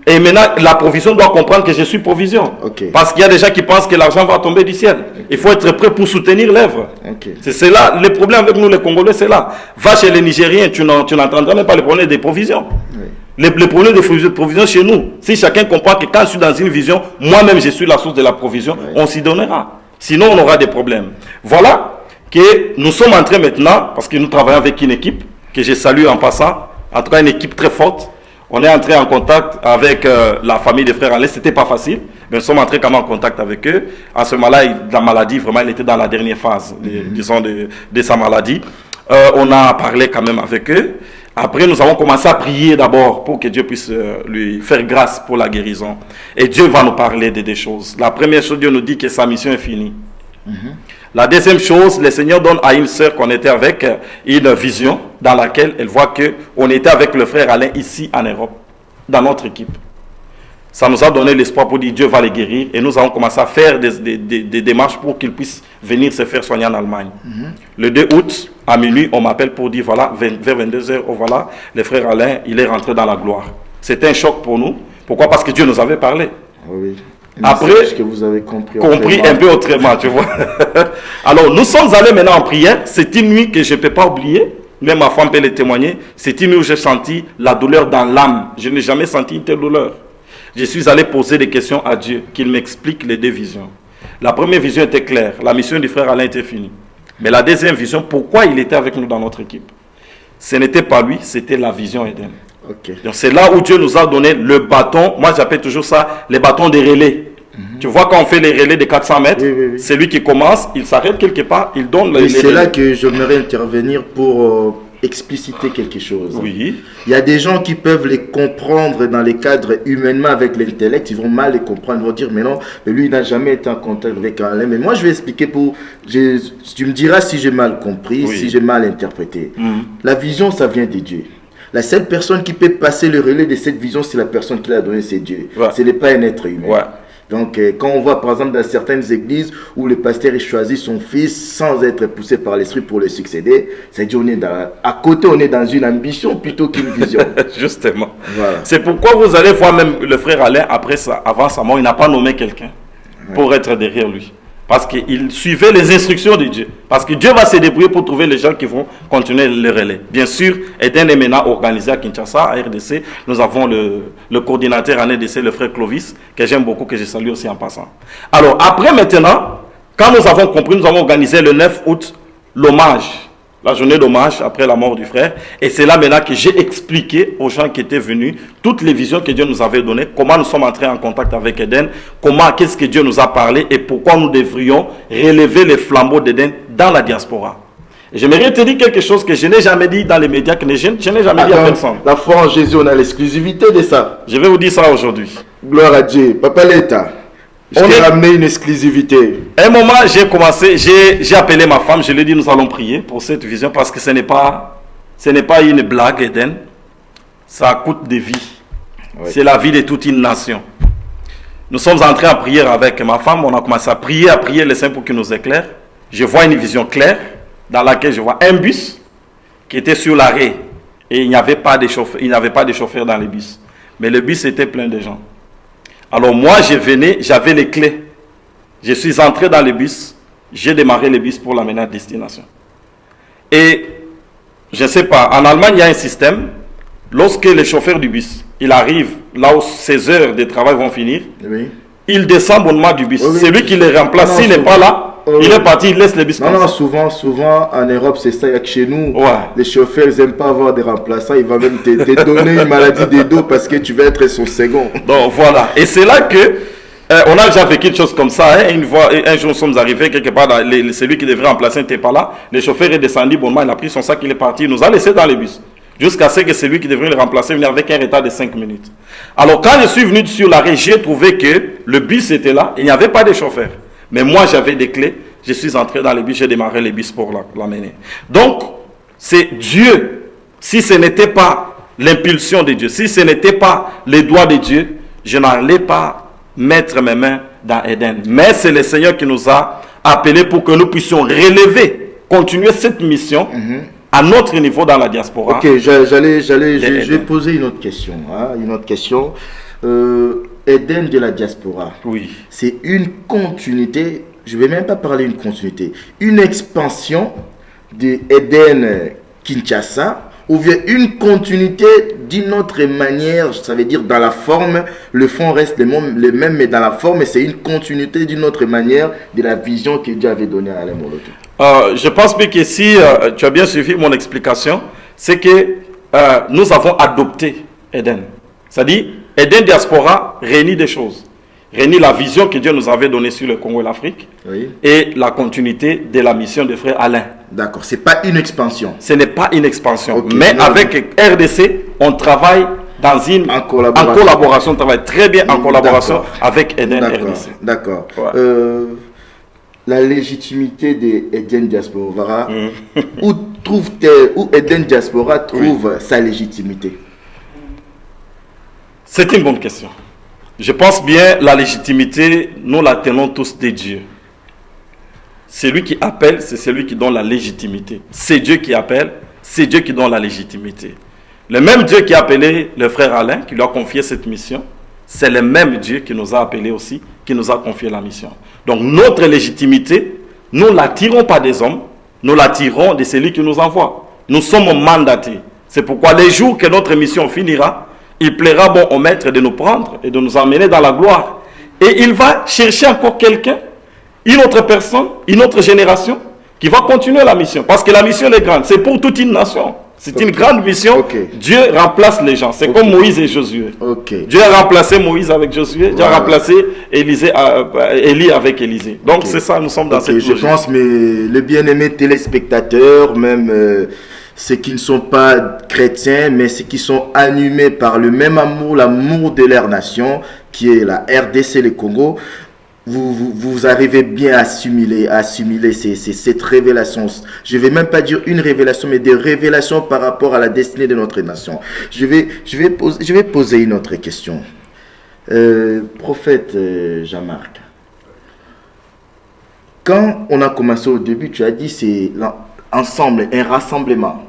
Et maintenant, la provision doit comprendre que je suis provision. Okay. Parce qu'il y a des gens qui pensent que l'argent va tomber du ciel. Okay. Il faut être prêt pour soutenir l'œuvre. Okay. C'est là, le problème avec nous les Congolais, c'est là. Va chez les Nigériens, tu n'entendras même pas le problème des provisions. Oui. Le problème des provisions chez nous, si chacun comprend que quand je suis dans une vision, moi-même je suis la source de la provision, on s'y donnera. Sinon, on aura des problèmes. Voilà que nous sommes en train maintenant, parce que nous travaillons avec une équipe, que je salue en passant, en tout cas une équipe très forte. On est entré en contact avec la famille des frères Alain. C'était pas facile, mais nous sommes entrés quand même en contact avec eux. À ce moment-là, la maladie, vraiment, il était dans la dernière phase, disons, de sa maladie. On a parlé quand même avec eux. Après, nous avons commencé à prier d'abord pour que Dieu puisse lui faire grâce pour la guérison. Et Dieu va nous parler de des choses. La première chose, Dieu nous dit que sa mission est finie. La deuxième chose, le Seigneur donne à une sœur qu'on était avec une vision dans laquelle elle voit qu'on était avec le frère Alain ici en Europe, dans notre équipe. Ça nous a donné l'espoir pour dire Dieu va les guérir et nous avons commencé à faire des démarches pour qu'ils puissent venir se faire soigner en Allemagne. Le 2 août, à minuit, on m'appelle pour dire voilà, vers 22h, oh, voilà, le frère Alain, il est rentré dans la gloire. C'était un choc pour nous. Pourquoi? Parce que Dieu nous avait parlé. Oui. Après, que vous avez compris un peu autrement, tu vois. Alors, nous sommes allés maintenant en prière. C'est une nuit que je ne peux pas oublier. Même ma femme peut le témoigner. C'est une nuit où j'ai senti la douleur dans l'âme. Je n'ai jamais senti une telle douleur. Je suis allé poser des questions à Dieu, qu'il m'explique les deux visions. La première vision était claire. La mission du frère Alain était finie. Mais la deuxième vision, pourquoi il était avec nous dans notre équipe? Ce n'était pas lui, c'était la vision Eden. Okay. Donc c'est là où Dieu nous a donné le bâton. Moi j'appelle toujours ça les bâtons des relais. Tu vois quand on fait les relais de 400 mètres, c'est lui qui commence, il s'arrête quelque part, il donne les relais. C'est là que j'aimerais intervenir pour expliciter quelque chose. Oui. Il y a des gens qui peuvent les comprendre dans les cadres humainement avec l'intellect, ils vont mal les comprendre, ils vont dire mais non, mais lui il n'a jamais été en contact avec Alain. Mais moi je vais expliquer tu me diras si j'ai mal compris, si j'ai mal interprété. La vision ça vient de Dieu. La seule personne qui peut passer le relais de cette vision, c'est la personne qui l'a donné, c'est Dieu. Ce n'est pas un être humain. Donc, quand on voit par exemple dans certaines églises où le pasteur choisit son fils sans être poussé par l'esprit pour le succéder, c'est dire à côté on est dans une ambition plutôt qu'une vision. Justement. Voilà. C'est pourquoi vous allez voir même le frère Alain avant sa mort, il n'a pas nommé quelqu'un pour être derrière lui. Parce qu'il suivait les instructions de Dieu. Parce que Dieu va se débrouiller pour trouver les gens qui vont continuer le relais. Bien sûr, Eden est maintenant organisé à Kinshasa, à RDC. Nous avons le coordinateur en RDC, le frère Clovis, que j'aime beaucoup, que je salue aussi en passant. Alors, après maintenant, quand nous avons compris, nous avons organisé le 9 août l'hommage. La journée d'hommage après la mort du frère. Et c'est là maintenant que j'ai expliqué aux gens qui étaient venus toutes les visions que Dieu nous avait données, comment nous sommes entrés en contact avec Eden, qu'est-ce que Dieu nous a parlé et pourquoi nous devrions relever les flambeaux d'Eden dans la diaspora. Et j'aimerais te dire quelque chose que je n'ai jamais dit dans les médias, que je n'ai jamais dit à personne. La foi en Jésus, on a l'exclusivité de ça. Je vais vous dire ça aujourd'hui. Gloire à Dieu. Papa l'État. Je t'ai ramené une exclusivité. À un moment, j'ai appelé ma femme, je lui ai dit nous allons prier pour cette vision parce que ce n'est pas une blague, Eden. Ça coûte des vies. Oui. C'est la vie de toute une nation. Nous sommes entrés en prière avec ma femme, on a commencé à prier le Saint pour qu'il nous éclaire. Je vois une vision claire dans laquelle je vois un bus qui était sur l'arrêt et il n'y avait pas de chauffeur dans le bus. Mais le bus était plein de gens. Alors moi, j'avais les clés. Je suis entré dans le bus, j'ai démarré le bus pour l'amener à destination. Et, je ne sais pas, en Allemagne, il y a un système, lorsque le chauffeur du bus, il arrive là où ses heures de travail vont finir, il descend bonnement du bus. Oui, C'est lui qui les remplace. S'il n'est pas là, il est parti, il laisse le bus. Non, souvent en Europe, c'est ça. Il y a que chez nous, les chauffeurs, ils n'aiment pas avoir des remplaçants. Il va même te donner une maladie des dos parce que tu vas être son second. Donc voilà. Et c'est là que on a déjà vécu quelque chose comme ça. Hein. Un jour, nous sommes arrivés quelque part, celui qui devrait remplacer n'était pas là. Le chauffeur est descendu bonnement, il a pris son sac, il est parti. Il nous a laissé dans le bus. Jusqu'à ce que celui qui devrait le remplacer vienne avec un retard de 5 minutes. Alors quand je suis venu sur l'arrêt, j'ai trouvé que le bus était là. Il n'y avait pas de chauffeur. Mais moi, j'avais des clés. Je suis entré dans le bus, j'ai démarré le bus pour l'amener. Donc, c'est Dieu. Si ce n'était pas l'impulsion de Dieu, si ce n'était pas les doigts de Dieu, je n'allais pas mettre mes mains dans Éden. Mais c'est le Seigneur qui nous a appelés pour que nous puissions relever, continuer cette mission à notre niveau dans la diaspora. Ok, je vais poser une autre question. Éden de la diaspora. Oui. C'est une continuité, je ne vais même pas parler d'une continuité, une expansion de Éden Kinshasa, ou bien une continuité d'une autre manière, ça veut dire dans la forme, le fond reste le même, mais dans la forme, c'est une continuité d'une autre manière de la vision que Dieu avait donnée à Alain Moloto. Je pense que si tu as bien suivi mon explication, c'est que nous avons adopté Éden. C'est-à-dire, Éden Diaspora réunit des choses. Réunit la vision que Dieu nous avait donnée sur le Congo et l'Afrique, et la continuité de la mission de frère Alain. D'accord, ce n'est pas une expansion. Ce n'est pas une expansion. Mais avec RDC, on travaille en collaboration. On travaille très bien en collaboration avec Éden RDC. D'accord. La légitimité d'Éden Diaspora, où Éden Diaspora trouve sa légitimité? C'est une bonne question. Je pense bien la légitimité, nous la tenons tous de Dieu. Celui qui appelle, c'est celui qui donne la légitimité. C'est Dieu qui appelle, c'est Dieu qui donne la légitimité. Le même Dieu qui a appelé le frère Alain, qui lui a confié cette mission, c'est le même Dieu qui nous a appelés aussi, qui nous a confié la mission. Donc notre légitimité, nous ne la tirons pas des hommes, nous la tirons de celui qui nous envoie. Nous sommes mandatés. C'est pourquoi les jours que notre mission finira, il plaira bon au maître de nous prendre et de nous emmener dans la gloire. Et il va chercher encore quelqu'un, une autre personne, une autre génération qui va continuer la mission. Parce que la mission est grande, c'est pour toute une nation. C'est une grande mission. Dieu remplace les gens. C'est comme Moïse et Josué. Dieu a remplacé Moïse avec Josué. Dieu a remplacé Élie avec Élisée. Donc c'est ça, nous sommes dans cette logique. Je pense, mais les bien-aimés téléspectateurs, même ceux qui ne sont pas chrétiens, mais ceux qui sont animés par le même amour, l'amour de leur nation, qui est la RDC, le Congo, vous arrivez bien à assimiler cette révélation. Je ne vais même pas dire une révélation, mais des révélations par rapport à la destinée de notre nation. Je vais poser une autre question. Prophète Jean-Marc, quand on a commencé au début, tu as dit c'est ensemble, un rassemblement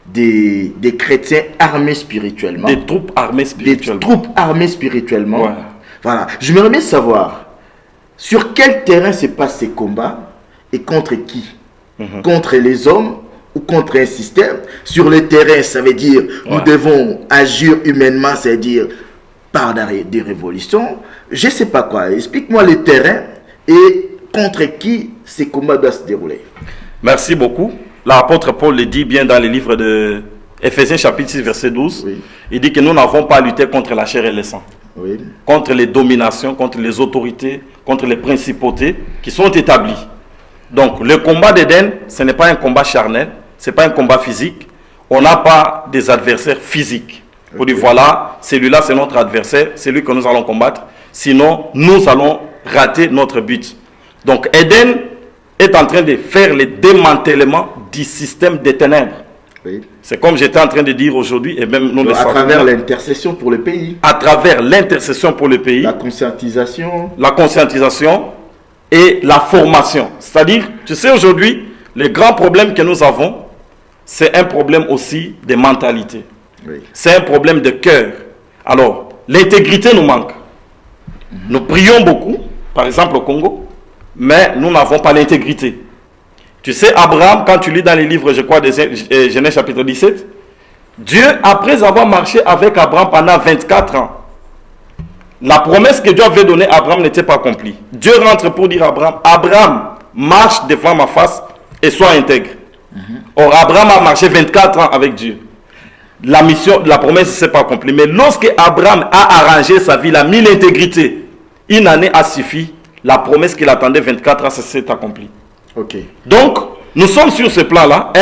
des chrétiens armés spirituellement. Des troupes armées spirituellement. Des troupes armées spirituellement. Ouais. Voilà. Je me remets savoir sur quel terrain se passent ces combats et contre qui? Contre les hommes ou contre un système? Sur le terrain, ça veut dire nous devons agir humainement, c'est-à-dire par des révolutions. Je ne sais pas quoi. Explique-moi le terrain et contre qui ces combats doivent se dérouler. Merci beaucoup. L'apôtre Paul le dit bien dans le livre de Éphésiens chapitre 6 verset 12. Il dit que nous n'avons pas à lutter contre la chair et le sang. Contre les dominations, contre les autorités, contre les principautés qui sont établies. Donc le combat d'Éden, ce n'est pas un combat charnel, ce n'est pas un combat physique. On n'a pas des adversaires physiques. Pour dire voilà, celui-là c'est notre adversaire, c'est lui que nous allons combattre. Sinon, nous allons rater notre but. Donc Éden est en train de faire le démantèlement du système des ténèbres. C'est comme j'étais en train de dire aujourd'hui, et même nous le savons. À travers l'intercession pour le pays. À travers l'intercession pour le pays. La conscientisation. La conscientisation et la formation. C'est-à-dire, tu sais aujourd'hui, le grand problème que nous avons, c'est un problème aussi de mentalité. C'est un problème de cœur. Alors, l'intégrité nous manque. Nous prions beaucoup, par exemple au Congo, mais nous n'avons pas l'intégrité. Tu sais, Abraham, quand tu lis dans les livres, je crois, de Genèse chapitre 17, Dieu, après avoir marché avec Abraham pendant 24 ans, La promesse que Dieu avait donnée à Abraham n'était pas accomplie. Dieu rentre pour dire à Abraham, Abraham, marche devant ma face et sois intègre. Or, Abraham a marché 24 ans avec Dieu. La mission, la promesse ne s'est pas accomplie. Mais lorsque Abraham a arrangé sa vie, il a mis l'intégrité, une année a suffi, la promesse qu'il attendait 24 ans, ça s'est accompli. Ok. Donc, nous sommes sur ce plan-là.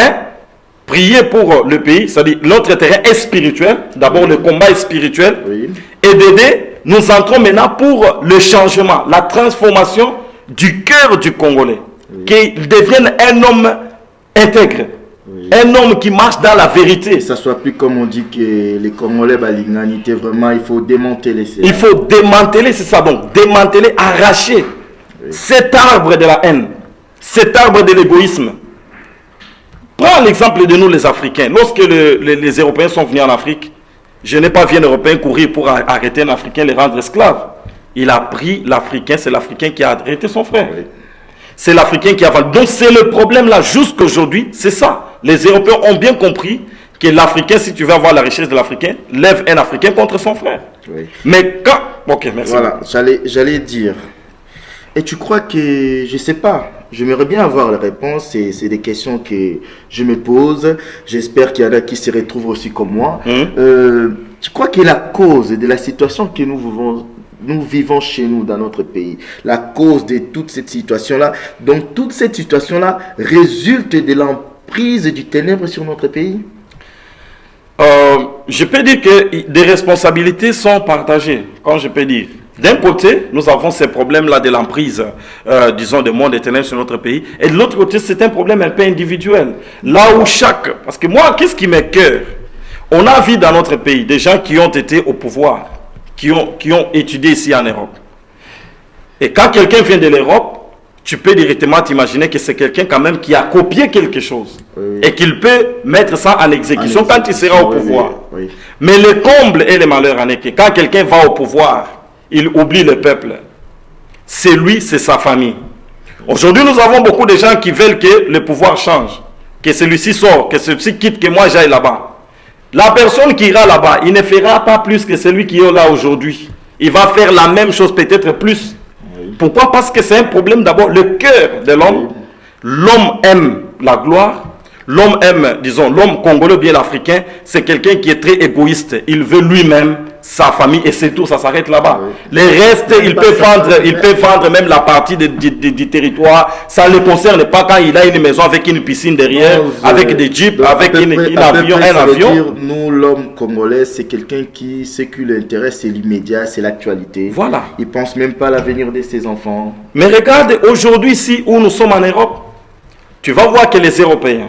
Prier pour le pays, c'est-à-dire notre terrain est spirituel. D'abord, le combat est spirituel. Oui. Et d'aider, nous entrons maintenant pour le changement, la transformation du cœur du Congolais. Oui. Qu'il devienne un homme intègre. Oui. Un homme qui marche dans la vérité. Que ça soit plus comme on dit que les Congolais, l'humanité, vraiment, il faut démanteler. Il faut démanteler, c'est ça. Donc, démanteler, arracher cet arbre de la haine, cet arbre de l'égoïsme. Prends l'exemple de nous les Africains. Lorsque les Européens sont venus en Afrique, je n'ai pas vu un Européen courir pour arrêter un Africain, les rendre esclaves. Il a pris l'Africain, c'est l'Africain qui a arrêté son frère. Oui. C'est l'Africain qui a valu. Donc c'est le problème là, jusqu'aujourd'hui, c'est ça. Les Européens ont bien compris que l'Africain, si tu veux avoir la richesse de l'Africain, lève un Africain contre son frère. Oui. Mais quand... Ok, merci. Voilà, j'allais dire. Et tu crois que, je ne sais pas, j'aimerais bien avoir la réponse, c'est des questions que je me pose. J'espère qu'il y en a qui se retrouvent aussi comme moi. Tu crois que la cause de la situation que nous vivons chez nous, dans notre pays, la cause de toute cette situation-là, donc toute cette situation-là résulte de l'emprise du ténèbre sur notre pays? Je peux dire que des responsabilités sont partagées, comme je peux dire. D'un côté, nous avons ces problèmes-là de l'emprise, disons, des mondes des ténèbres sur notre pays. Et de l'autre côté, c'est un problème un peu individuel. Là où chaque... Parce que moi, qu'est-ce qui m'écoeure? On a vu dans notre pays des gens qui ont été au pouvoir, qui ont étudié ici en Europe. Et quand quelqu'un vient de l'Europe, tu peux directement t'imaginer que c'est quelqu'un quand même qui a copié quelque chose. Oui. Et qu'il peut mettre ça en exécution quand il sera au pouvoir. Oui. Mais le comble et le malheur en est que quand quelqu'un va au pouvoir, il oublie le peuple. C'est lui, c'est sa famille. Aujourd'hui, nous avons beaucoup de gens qui veulent que le pouvoir change. Que celui-ci sort, que celui-ci quitte, que moi j'aille là-bas. La personne qui ira là-bas, il ne fera pas plus que celui qui est là aujourd'hui. Il va faire la même chose, peut-être plus. Pourquoi? Parce que c'est un problème d'abord, le cœur de l'homme. L'homme aime la gloire. L'homme aime, disons, l'homme congolais, bien l'Africain, c'est quelqu'un qui est très égoïste. Il veut lui-même, sa famille, et c'est tout, ça s'arrête là-bas. Oui. Les restes, il peut vendre même la partie du territoire. Ça ne le concerne pas quand il a une maison avec une piscine derrière, avec des jeeps, avec un avion. Dire, nous, l'homme congolais, c'est quelqu'un qui sait que l'intérêt, c'est l'immédiat, c'est l'actualité. Voilà. Il ne pense même pas à l'avenir de ses enfants. Mais regarde, aujourd'hui, ici où nous sommes en Europe, tu vas voir que les Européens,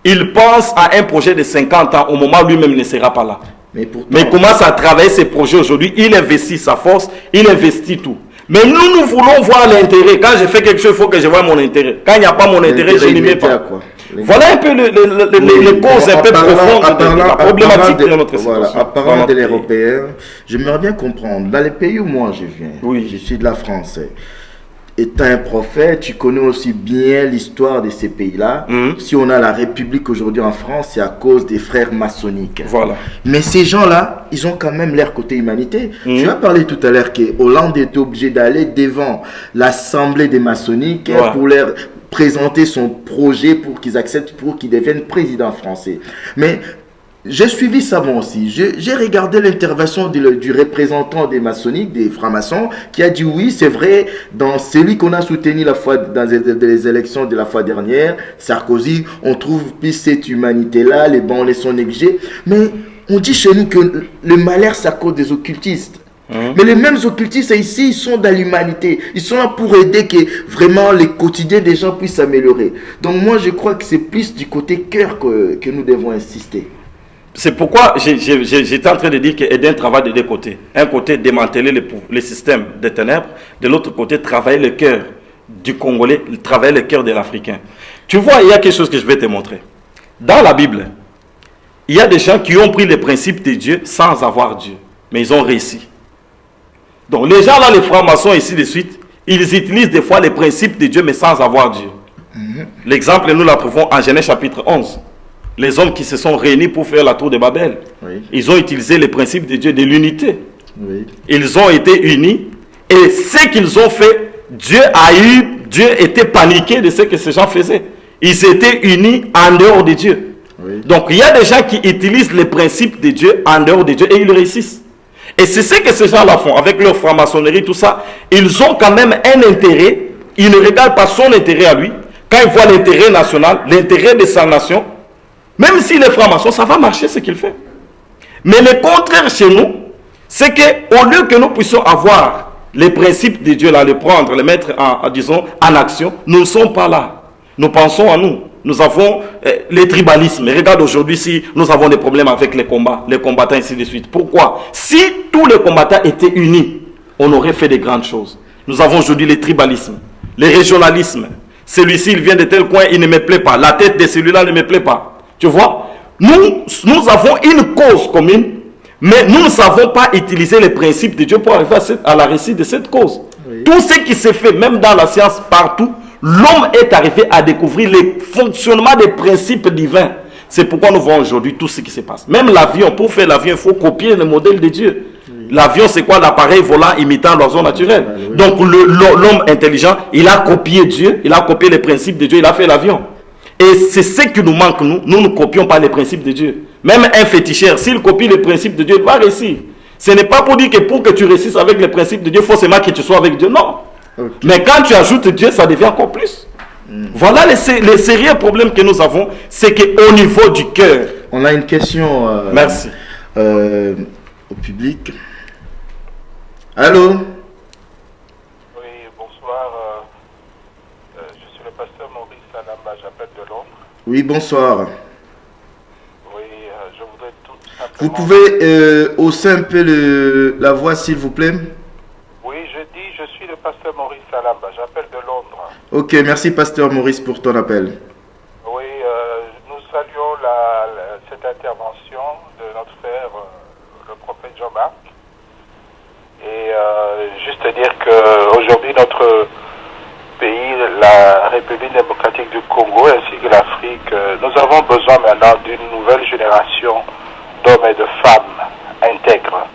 ils pensent à un projet de 50 ans au moment où lui-même ne sera pas là. Mais il commence à travailler ses projets aujourd'hui. Il investit sa force, il investit tout. Mais nous voulons voir l'intérêt. Quand je fais quelque chose, il faut que je voie mon intérêt. Quand il n'y a pas mon intérêt, je n'y mets pas. Voilà un peu les causes un peu profondes de la problématique de notre situation. En parlant de l'Européen, j'aimerais bien comprendre. Dans les pays où moi je viens, je suis de la France. Étant un prophète, tu connais aussi bien l'histoire de ces pays-là. Si on a la République aujourd'hui en France, c'est à cause des frères maçonniques. Voilà. Mais ces gens-là, ils ont quand même leur côté humanité. Tu as parlé tout à l'heure que Hollande était obligé d'aller devant l'Assemblée des maçonniques pour leur présenter son projet pour qu'ils acceptent, pour qu'ils deviennent président français. Mais j'ai suivi ça moi aussi. J'ai regardé l'intervention du représentant des maçonniques, des francs-maçons, qui a dit oui, c'est vrai, dans celui qu'on a soutenu dans les élections de la fois dernière, Sarkozy, on trouve plus cette humanité-là, les bons les sont négligés. Mais on dit chez nous que le malheur, c'est à cause des occultistes. Mais les mêmes occultistes ici, ils sont dans l'humanité. Ils sont là pour aider que vraiment les quotidiens des gens puissent s'améliorer. Donc moi, je crois que c'est plus du côté cœur que nous devons insister. C'est pourquoi j'étais en train de dire qu'il y a un travail de deux côtés. Un côté, démanteler les systèmes des ténèbres. De l'autre côté, travailler le cœur du Congolais, travailler le cœur de l'Africain. Tu vois, il y a quelque chose que je vais te montrer. Dans la Bible, il y a des gens qui ont pris les principes de Dieu sans avoir Dieu. Mais ils ont réussi. Donc les gens là, les francs-maçons ici de suite, ils utilisent des fois les principes de Dieu mais sans avoir Dieu. L'exemple, nous l'approuvons en Genèse chapitre 11. Les hommes qui se sont réunis pour faire la tour de Babel. Ils ont utilisé les principes de Dieu, de l'unité. Oui. Ils ont été unis. Et ce qu'ils ont fait, Dieu était paniqué de ce que ces gens faisaient. Ils étaient unis en dehors de Dieu. Oui. Donc il y a des gens qui utilisent les principes de Dieu en dehors de Dieu et ils réussissent. Et c'est ce que ces gens-là font avec leur franc-maçonnerie, tout ça. Ils ont quand même un intérêt. Ils ne regardent pas son intérêt à lui. Quand ils voient l'intérêt national, l'intérêt de sa nation, même s'il est franc-maçon, ça va marcher ce qu'il fait. Mais le contraire chez nous, c'est qu'au lieu que nous puissions avoir les principes de Dieu, là, les prendre, les mettre en action, nous ne sommes pas là. Nous pensons à nous. Nous avons les tribalismes. Regarde aujourd'hui si nous avons des problèmes avec les combats, les combattants, ainsi de suite. Pourquoi? Si tous les combattants étaient unis, on aurait fait de grandes choses. Nous avons aujourd'hui les tribalismes, les régionalismes. Celui-ci, il vient de tel coin, il ne me plaît pas. La tête de celui-là ne me plaît pas. Tu vois? Nous avons une cause commune, mais nous ne savons pas utiliser les principes de Dieu pour arriver à la réussite de cette cause. Oui. Tout ce qui se fait, même dans la science, partout, l'homme est arrivé à découvrir le fonctionnement des principes divins. C'est pourquoi nous voyons aujourd'hui tout ce qui se passe. Même l'avion, pour faire l'avion, il faut copier le modèle de Dieu. Oui. L'avion, c'est quoi? L'appareil volant imitant l'oiseau naturel. Oui. Donc l'homme intelligent, il a copié Dieu, il a copié les principes de Dieu, il a fait l'avion. Et c'est ce qui nous manque, nous. Nous ne copions pas les principes de Dieu. Même un féticheur, s'il copie les principes de Dieu, il va réussir. Ce n'est pas pour dire que pour que tu réussisses avec les principes de Dieu, forcément que tu sois avec Dieu. Non. Okay. Mais quand tu ajoutes Dieu, ça devient encore plus. Voilà les sérieux problèmes que nous avons, c'est qu'au niveau du cœur. On a une question. Merci. Au public. Allô? Oui, bonsoir. Je suis le pasteur Maurice Salamba, j'appelle de Londres. Oui, bonsoir. Oui, je voudrais tout simplement... Vous pouvez hausser un peu la voix, s'il vous plaît? Oui, je suis le pasteur Maurice Salamba, j'appelle de Londres. Ok, merci pasteur Maurice pour ton appel. Oui, nous saluons cette intervention de notre frère, le prophète Jean-Marc. Et juste dire qu'aujourd'hui, notre pays, la République démocratique du Congo ainsi que l'Afrique, nous avons besoin maintenant d'une nouvelle génération d'hommes et de femmes intègres.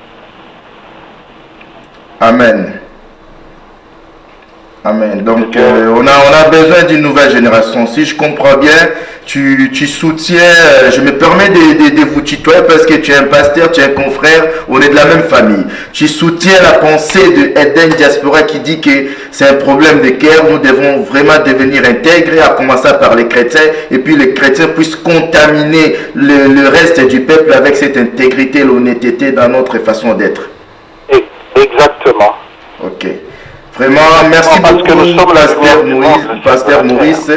Amen. Amen. Donc, on a besoin d'une nouvelle génération. Si je comprends bien, tu soutiens, je me permets de vous tutoyer parce que tu es un pasteur, tu es un confrère, on est de la même famille. Tu soutiens la pensée de Eden Diaspora qui dit que c'est un problème de cœur, nous devons vraiment devenir intègres, à commencer par les chrétiens, et puis les chrétiens puissent contaminer le reste du peuple avec cette intégrité, l'honnêteté dans notre façon d'être. Exactement. Ok. Vraiment, merci beaucoup, Pasteur Maurice.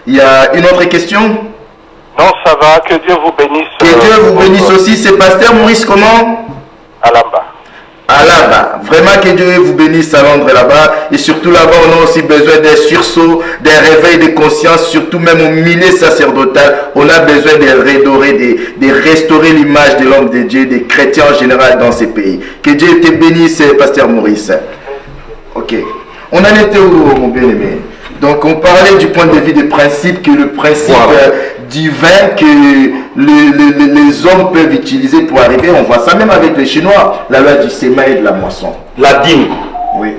Il y a une autre question? Non, ça va. Que Dieu vous bénisse. Que Dieu vous bénisse aussi. C'est Pasteur Maurice comment? Alamba. Alamba. Vraiment que Dieu vous bénisse à Londres là-bas. Et surtout là-bas, on a aussi besoin d'un sursaut, d'un réveil de conscience, surtout même au milieu sacerdotal. On a besoin de redorer, de restaurer l'image de l'homme de Dieu, des chrétiens en général dans ces pays. Que Dieu te bénisse, Pasteur Maurice. Ok. On en était où, mon bien-aimé? Donc, on parlait du point de vue des principes, que le principe divin que les hommes peuvent utiliser pour arriver. On voit ça même avec les Chinois, la loi du séma et de la moisson. La dîme. Oui.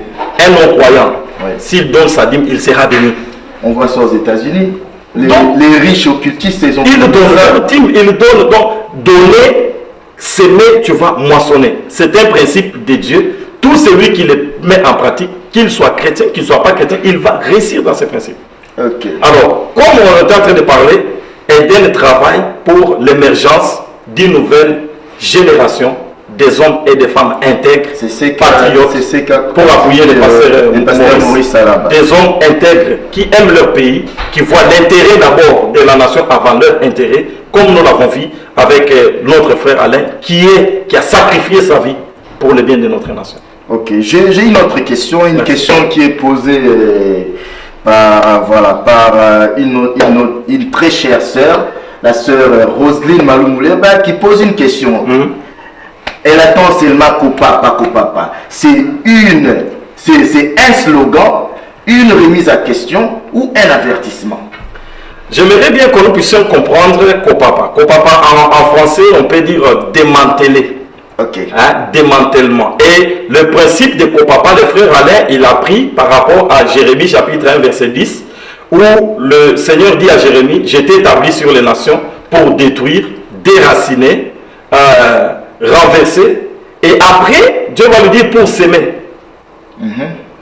Un non-croyant, s'il donne sa dîme, il sera béni. On voit ça aux États-Unis. Les riches occultistes, ils ont... Ils donnent leur dîme, ils donnent. Donc, donner, s'aimer, tu vas moissonner. C'est un principe de Dieu. Tout celui qui le met en pratique, qu'il soit chrétien, qu'il ne soit pas chrétien, il va réussir dans ces principes. Okay. Alors, comme on est en train de parler, Eden travaille pour l'émergence d'une nouvelle génération des hommes et des femmes intègres, patriotes, pour appuyer les pasteurs Maurice, des hommes intègres qui aiment leur pays, qui voient l'intérêt d'abord de la nation avant leur intérêt, comme nous l'avons vu avec notre frère Alain, qui a sacrifié sa vie pour le bien de notre nation. Ok, j'ai une autre question, question qui est posée par une très chère sœur, la sœur Roselyne Maloumoulemba, qui pose une question. Elle attend seulement Kopapa. C'est un slogan, une remise à question ou un avertissement? J'aimerais bien que nous puissions comprendre Kopapa. Kopapa en français, on peut dire démanteler. Ok. Démantèlement. Et le principe de Kopapa, le frère Alain, il a pris par rapport à Jérémie chapitre 1 verset 10, où le Seigneur dit à Jérémie, j'étais établi sur les nations pour détruire, déraciner, renverser, et après, Dieu va lui dire pour s'aimer.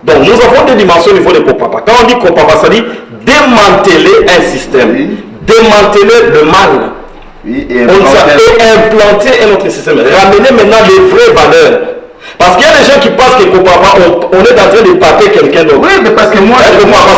Donc nous avons des dimensions au niveau de Kopapa. Quand on dit Kopapa, ça dit démanteler un système, démanteler le mal. Oui, et implanter un autre système. Ramener maintenant les vraies valeurs. Parce qu'il y a des gens qui pensent que Kopapa, on est en train de taper quelqu'un d'autre. Oui, mais parce que moi,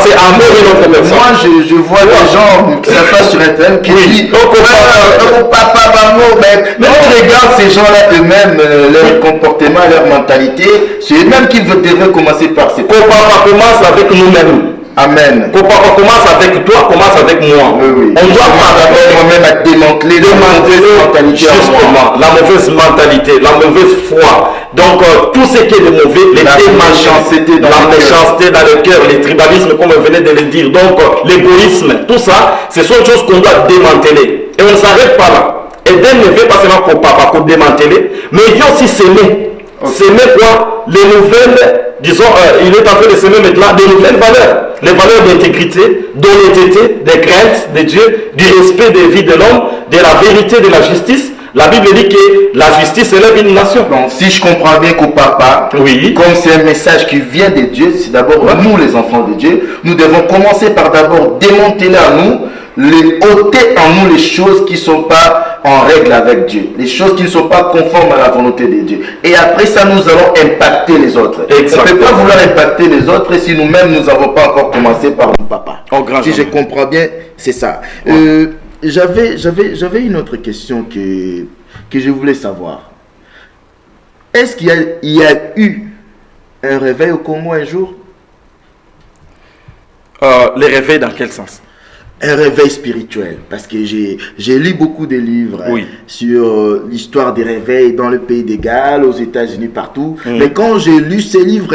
c'est amour une autre personne. Moi, je vois des gens qui s'affaissent sur Internet qui disent Kopapa, Bango, mais on regarde ces gens-là eux-mêmes, leur comportement, leur mentalité, c'est eux-mêmes qui devraient commencer par ces Kopapa commence avec nous-mêmes. Amen. Kopapa commence avec toi, commence avec moi. Oui. On doit parler moi-même à démanteler la mauvaise mentalité. Justement, la mauvaise mentalité, la mauvaise foi. Donc, tout ce qui est de mauvais, les méchanceté dans le cœur, les tribalismes, comme on venait de le dire, donc l'égoïsme, tout ça, ce sont des choses qu'on doit démanteler. Et on ne s'arrête pas là. Et Eden ne veut pas seulement Kopapa pour démanteler, mais il veut aussi s'aimer. S'aimer quoi? Les nouvelles, disons, il est en train de s'aimer maintenant des nouvelles valeurs. Les valeurs d'intégrité, d'honnêteté, de crainte de Dieu, du respect des vies de l'homme, de la vérité, de la justice. La Bible dit que la justice élève une nation. Donc, si je comprends bien Kopapa, oui, comme c'est un message qui vient de Dieu, c'est d'abord nous les enfants de Dieu, nous devons commencer par d'abord démanteler à nous, ôter en nous les choses qui ne sont pas en règle avec Dieu, les choses qui ne sont pas conformes à la volonté de Dieu. Et après ça, nous allons impacter les autres. Exactement. On ne peut pas vouloir impacter les autres si nous-mêmes, nous n'avons pas encore commencé par mon papa. Si je comprends bien, c'est ça. Ouais. J'avais une autre question que je voulais savoir. Est-ce qu'il y a eu un réveil au Congo un jour? Les réveils dans quel sens? Un réveil spirituel, parce que j'ai lu beaucoup de livres sur l'histoire des réveils dans le pays des Galles, aux États-Unis, partout. Mais quand j'ai lu ces livres,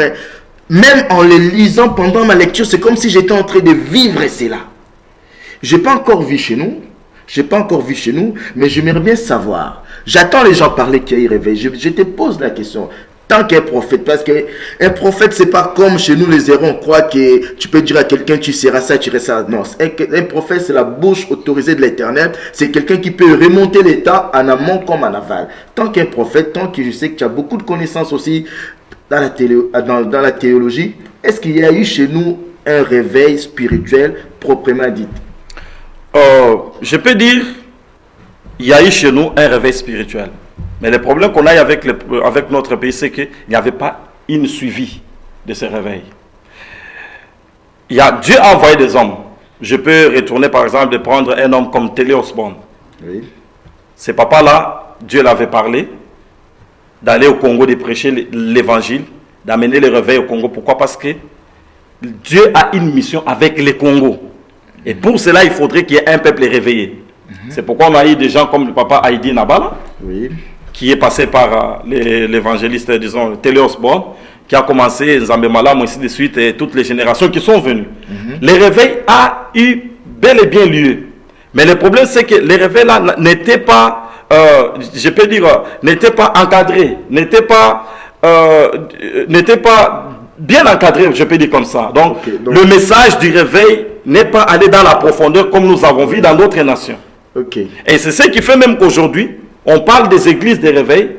même en les lisant pendant ma lecture, c'est comme si j'étais en train de vivre cela. Je n'ai pas encore vu chez nous. Mais j'aimerais bien savoir. J'attends les gens parler qu'il y a eu réveil. Je te pose la question. Tant qu'un prophète, parce qu'un prophète, c'est pas comme chez nous les héros, on croit que tu peux dire à quelqu'un tu seras ça, tu seras ça. Non, un prophète, c'est la bouche autorisée de l'Éternel. C'est quelqu'un qui peut remonter les temps en amont comme en aval. Tant qu'un prophète, tant que je sais que tu as beaucoup de connaissances aussi dans la théologie, est-ce qu'il y a eu chez nous un réveil spirituel proprement dit? Je peux dire, il y a eu chez nous un réveil spirituel. Mais le problème qu'on a avec notre pays, c'est qu'il n'y avait pas une suivi de ce réveil. Dieu a envoyé des hommes. Je peux retourner par exemple de prendre un homme comme Télé Osborne. Oui. Ce papa-là, Dieu l'avait parlé, d'aller au Congo, de prêcher l'évangile, d'amener le réveil au Congo. Pourquoi? Parce que Dieu a une mission avec les Congos. Et pour cela, il faudrait qu'il y ait un peuple réveillé. C'est pourquoi on a eu des gens comme le papa Haïdi Nabala, qui est passé par l'évangéliste, disons, Télé Osborne, qui a commencé Nzambe Malam, ainsi de suite, et toutes les générations qui sont venues. Le réveil a eu bel et bien lieu. Mais le problème, c'est que les réveils-là n'étaient pas, je peux dire, n'étaient pas encadrés, n'étaient pas bien encadrés, je peux dire comme ça. Donc le message du réveil n'est pas allé dans la profondeur comme nous avons vu dans d'autres nations. Et c'est ce qui fait même qu'aujourd'hui, on parle des églises des réveils,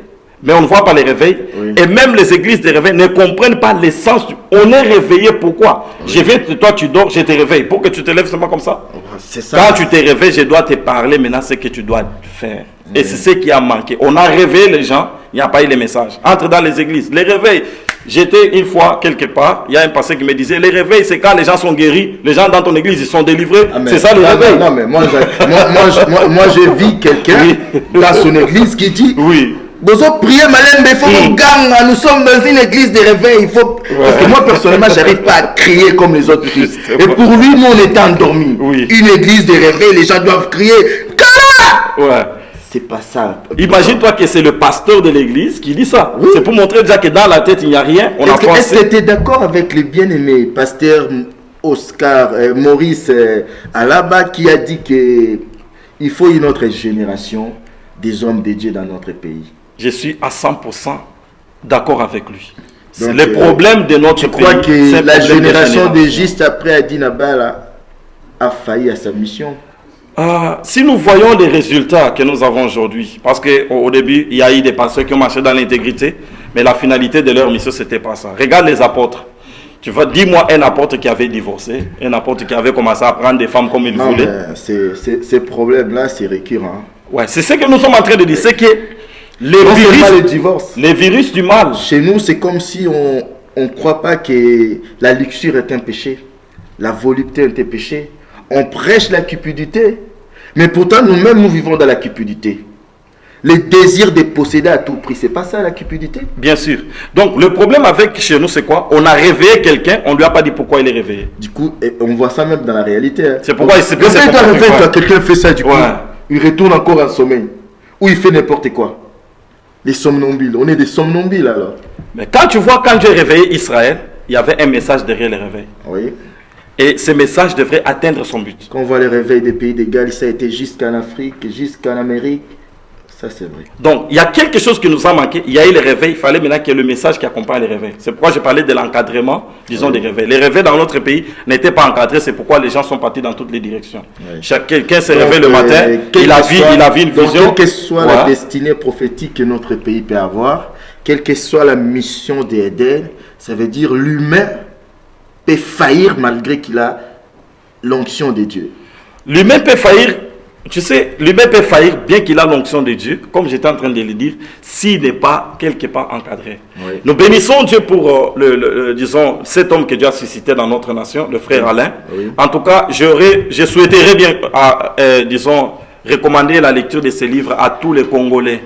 mais on ne voit pas les réveils. Et même les églises des réveils ne comprennent pas l'essence. On est réveillé, pourquoi? Je viens de toi, tu dors, je te réveille. Pour que tu te lèves seulement comme ça. C'est ça. Quand tu te réveilles, je dois te parler maintenant ce que tu dois faire. Et c'est ce qui a manqué. On a réveillé les gens, il n'y a pas eu les messages. Entre dans les églises. Les réveils, j'étais une fois quelque part, il y a un pasteur qui me disait, les réveils, c'est quand les gens sont guéris, les gens dans ton église, ils sont délivrés. C'est ça le réveil. Non, mais moi je vis quelqu'un dans son église qui dit, Bozo prier Malembe, il faut gang, nous sommes dans une église de réveil, il faut... Parce que moi personnellement, j'arrive pas à crier comme les autres crient. Et pour lui, nous on est endormis. Une église de réveil, les gens doivent crier, Kala! C'est pas ça. Imagine-toi que c'est le pasteur de l'église qui dit ça. C'est pour montrer déjà que dans la tête, il n'y a rien. Est-ce que tu es d'accord avec le bien-aimé pasteur Oscar Maurice Alaba qui a dit qu'il faut une autre génération des hommes de Dieu dans notre pays? je suis à 100% d'accord avec lui. Donc, le problème de notre tu pays, crois que c'est la le problème génération des de juste après Adi Nabala a failli à sa mission? Si nous voyons les résultats que nous avons aujourd'hui, parce qu'au début, il y a eu des pasteurs qui ont marché dans l'intégrité, mais la finalité de leur mission, ce n'était pas ça. Regarde les apôtres. Tu vois, dis-moi un apôtre qui avait divorcé, un apôtre qui avait commencé à prendre des femmes comme il voulait. Ces problèmes-là, c'est récurrent. Ouais, c'est ce que nous sommes en train de dire. C'est que les virus du mal. Chez nous, c'est comme si on ne croit pas que la luxure est un péché, la volupté est un péché. On prêche la cupidité, mais pourtant nous-mêmes nous vivons dans la cupidité. Le désir de posséder à tout prix, c'est pas ça la cupidité? Bien sûr. Donc le problème avec chez nous, c'est quoi? On a réveillé quelqu'un, on ne lui a pas dit pourquoi il est réveillé. Du coup, on voit ça même dans la réalité. Hein. C'est pourquoi il s'est passé. Quelqu'un fait ça, du coup, il retourne encore en sommeil. Ou il fait n'importe quoi. Les somnambules, on est des somnambules alors. Mais quand tu vois, quand j'ai réveillé Israël, il y avait un message derrière le réveil. Oui. Et ce message devrait atteindre son but. Quand on voit les réveils des pays d'égal, ça a été jusqu'en Afrique, jusqu'en Amérique. Ça, c'est vrai. Donc, il y a quelque chose qui nous a manqué. Il y a eu le réveil. Il fallait maintenant qu'il y ait le message qui accompagne les réveils. C'est pourquoi j'ai parlé de l'encadrement, disons, des réveils. Les réveils dans notre pays n'étaient pas encadrés. C'est pourquoi les gens sont partis dans toutes les directions. Oui. Quelqu'un s'est réveillé le matin, il a vu une vision. Quelle que soit la destinée prophétique que notre pays peut avoir, quelle que soit la mission d'Éden, ça veut dire l'humain peut faillir malgré qu'il a l'onction de Dieu. L'humain peut faillir. Tu sais, l'humain peut faillir bien qu'il a l'onction de Dieu, comme j'étais en train de le dire, s'il n'est pas quelque part encadré. Oui. Nous bénissons Dieu pour, disons, cet homme que Dieu a suscité dans notre nation, le frère Alain. Oui. En tout cas, je souhaiterais bien, disons, recommander la lecture de ces livres à tous les Congolais.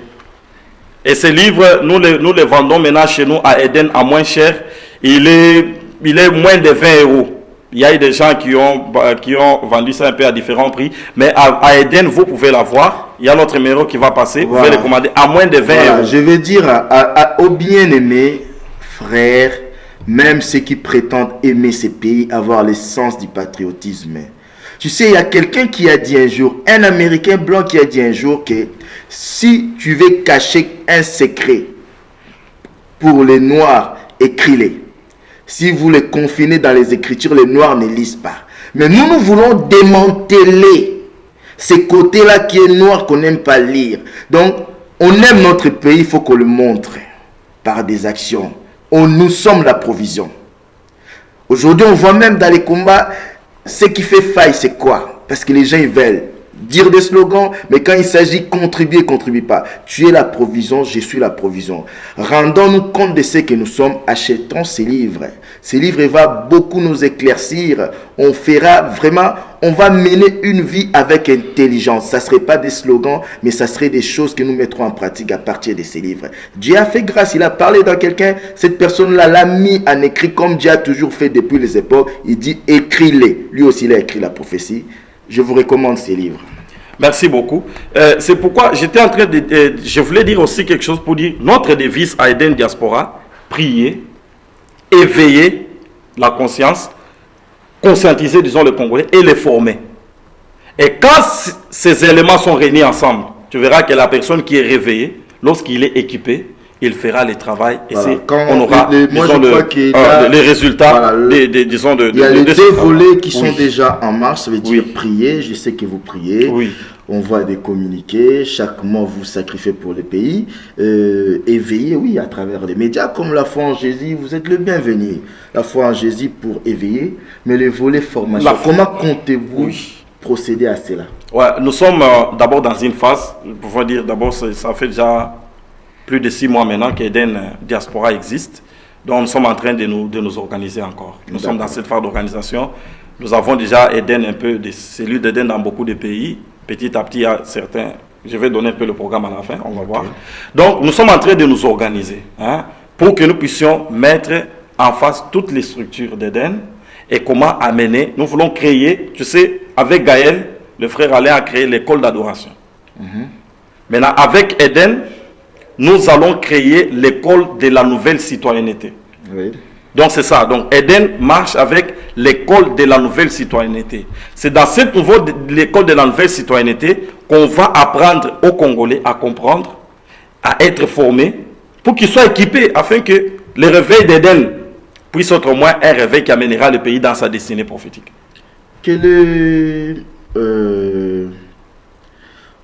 Et ces livres, nous les vendons maintenant chez nous à Eden à moins cher. Il est moins de 20 €. Il y a eu des gens qui ont vendu ça un peu à différents prix. Mais à Eden, vous pouvez l'avoir. Il y a notre numéro qui va passer. Vous pouvez les commander à moins de 20 €. Je veux dire aux bien-aimés frères, même ceux qui prétendent aimer ces pays, avoir l'essence du patriotisme. Tu sais, il y a quelqu'un qui a dit un jour, un Américain blanc qui a dit un jour que si tu veux cacher un secret pour les Noirs, écris-les. Si vous les confinez dans les Écritures, les Noirs ne lisent pas. Mais nous voulons démanteler ces côtés-là qui est noir, qu'on n'aime pas lire. Donc, on aime notre pays, il faut qu'on le montre par des actions. Nous sommes la provision. Aujourd'hui, on voit même dans les combats, ce qui fait faille, c'est quoi? Parce que les gens, ils veulent dire des slogans, mais quand il s'agit de contribuer, contribue pas. Tu es la provision, je suis la provision. Rendons-nous compte de ce que nous sommes, achetons ces livres. Ces livres vont beaucoup nous éclaircir. On fera vraiment, on va mener une vie avec intelligence. Ça ne serait pas des slogans, mais ça serait des choses que nous mettrons en pratique à partir de ces livres. Dieu a fait grâce, il a parlé dans quelqu'un, cette personne-là l'a mis en écrit comme Dieu a toujours fait depuis les époques. Il dit écris-les. Lui aussi, il a écrit la prophétie. Je vous recommande ces livres. Merci beaucoup. C'est pourquoi j'étais en train de... je voulais dire aussi quelque chose pour dire notre devise à Eden Diaspora, prier, éveiller la conscience, conscientiser, disons, les Congolais et les former. Et quand ces éléments sont réunis ensemble, tu verras que la personne qui est réveillée, lorsqu'il est équipé, il fera le travail et voilà. On aura les résultats, voilà, disons, il y a les deux volets qui sont déjà en marche, ça veut dire prier, je sais que vous priez, on voit des communiqués, chaque mois vous sacrifiez pour le pays, éveiller, oui, à travers les médias, comme la foi en Jésus, vous êtes le bienvenu, la foi en Jésus pour éveiller, mais le volet formation, comment comptez-vous procéder à cela? Nous sommes d'abord dans une phase, pour dire d'abord, ça fait déjà plus de 6 mois maintenant qu'Eden Diaspora existe. Donc nous sommes en train de nous organiser encore. Nous sommes dans cette phase d'organisation. Nous avons déjà Eden, un peu des cellules d'Eden dans beaucoup de pays. Petit à petit, il y a certains... Je vais donner un peu le programme à la fin, on va voir. Donc nous sommes en train de nous organiser pour que nous puissions mettre en face toutes les structures d'Eden et comment amener. Nous voulons créer, tu sais, avec Gaël, le frère Alain a créé l'école d'adoration. Maintenant, avec Eden, nous allons créer l'école de la nouvelle citoyenneté. Donc c'est ça. Donc Eden marche avec l'école de la nouvelle citoyenneté. C'est dans cette l'école de la nouvelle citoyenneté qu'on va apprendre aux Congolais à comprendre à être formés pour qu'ils soient équipés afin que le réveil d'Éden puisse être au moins un réveil qui amènera le pays dans sa destinée prophétique. Quel est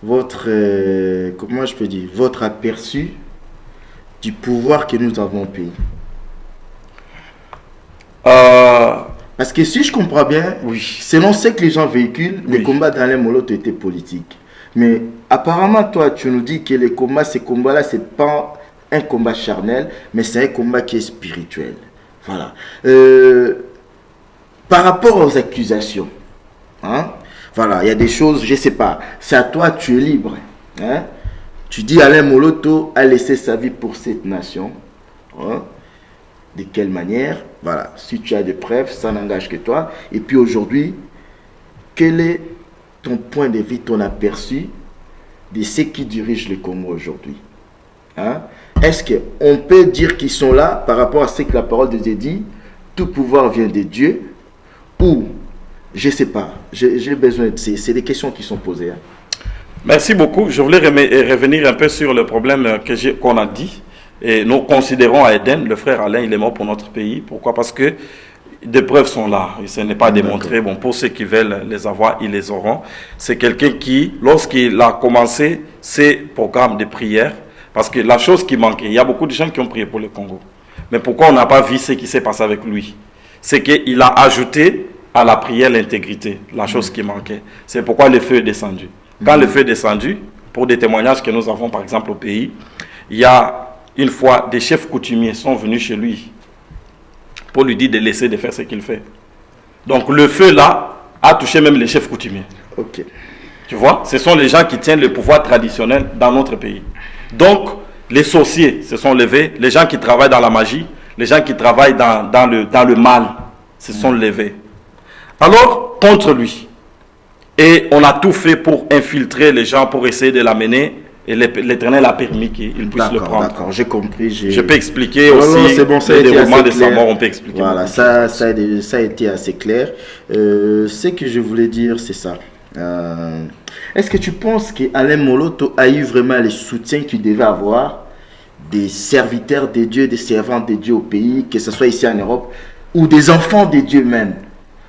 votre, comment je peux dire, votre aperçu du pouvoir que nous avons au pays? Parce que si je comprends bien, Oui. selon ce que les gens véhiculent, les combats d'Alain Moloto étaient politiques. Mais apparemment, toi, tu nous dis que les combats, ces combats-là, c'est pas un combat charnel, mais c'est un combat qui est spirituel. Voilà. Par rapport aux accusations, hein, voilà, il y a des choses, je sais pas, c'est à toi, tu es libre. Hein. Tu dis Alain Moloto a laissé sa vie pour cette nation. Hein. De quelle manière? Voilà, si tu as des preuves, ça n'engage que toi. Et puis aujourd'hui, quel est ton point de vue, ton aperçu de ceux qui dirigent le Congo aujourd'hui? Hein? Est-ce qu'on peut dire qu'ils sont là par rapport à ce que la parole de Dieu dit? Tout pouvoir vient de Dieu? Ou, je ne sais pas, j'ai besoin de... C'est des questions qui sont posées. Hein? Merci beaucoup. Je voulais revenir un peu sur le problème qu'on a dit. Et nous considérons à Eden, le frère Alain, il est mort pour notre pays. Pourquoi? Parce que des preuves sont là. Et ce n'est pas démontré. Bon, pour ceux qui veulent les avoir, ils les auront. C'est quelqu'un qui, lorsqu'il a commencé ses programmes de prière, parce que la chose qui manquait, il y a beaucoup de gens qui ont prié pour le Congo. Mais pourquoi on n'a pas vu ce qui s'est passé avec lui? C'est qu'il a ajouté à la prière l'intégrité, la chose qui manquait. C'est pourquoi le feu est descendu. Quand le feu est descendu, pour des témoignages que nous avons par exemple au pays, il y a une fois des chefs coutumiers sont venus chez lui pour lui dire de laisser de faire ce qu'il fait. Donc le feu là a touché même les chefs coutumiers. Ok. Tu vois, ce sont les gens qui tiennent le pouvoir traditionnel dans notre pays. Donc les sorciers se sont levés, les gens qui travaillent dans la magie, les gens qui travaillent dans le mal se sont levés. Alors contre lui. Et on a tout fait pour infiltrer les gens, pour essayer de l'amener. Et l'Éternel a permis qu'il puisse le prendre. D'accord, j'ai compris. Je peux expliquer aussi le déroulement de sa mort, on peut expliquer. Voilà, ça a été assez clair. Ce que je voulais dire, c'est ça. Est-ce que tu penses qu'Alain Moloto a eu vraiment le soutien qu'il devait avoir des serviteurs de Dieu, des servants de Dieu au pays, que ce soit ici en Europe, ou des enfants de Dieu même?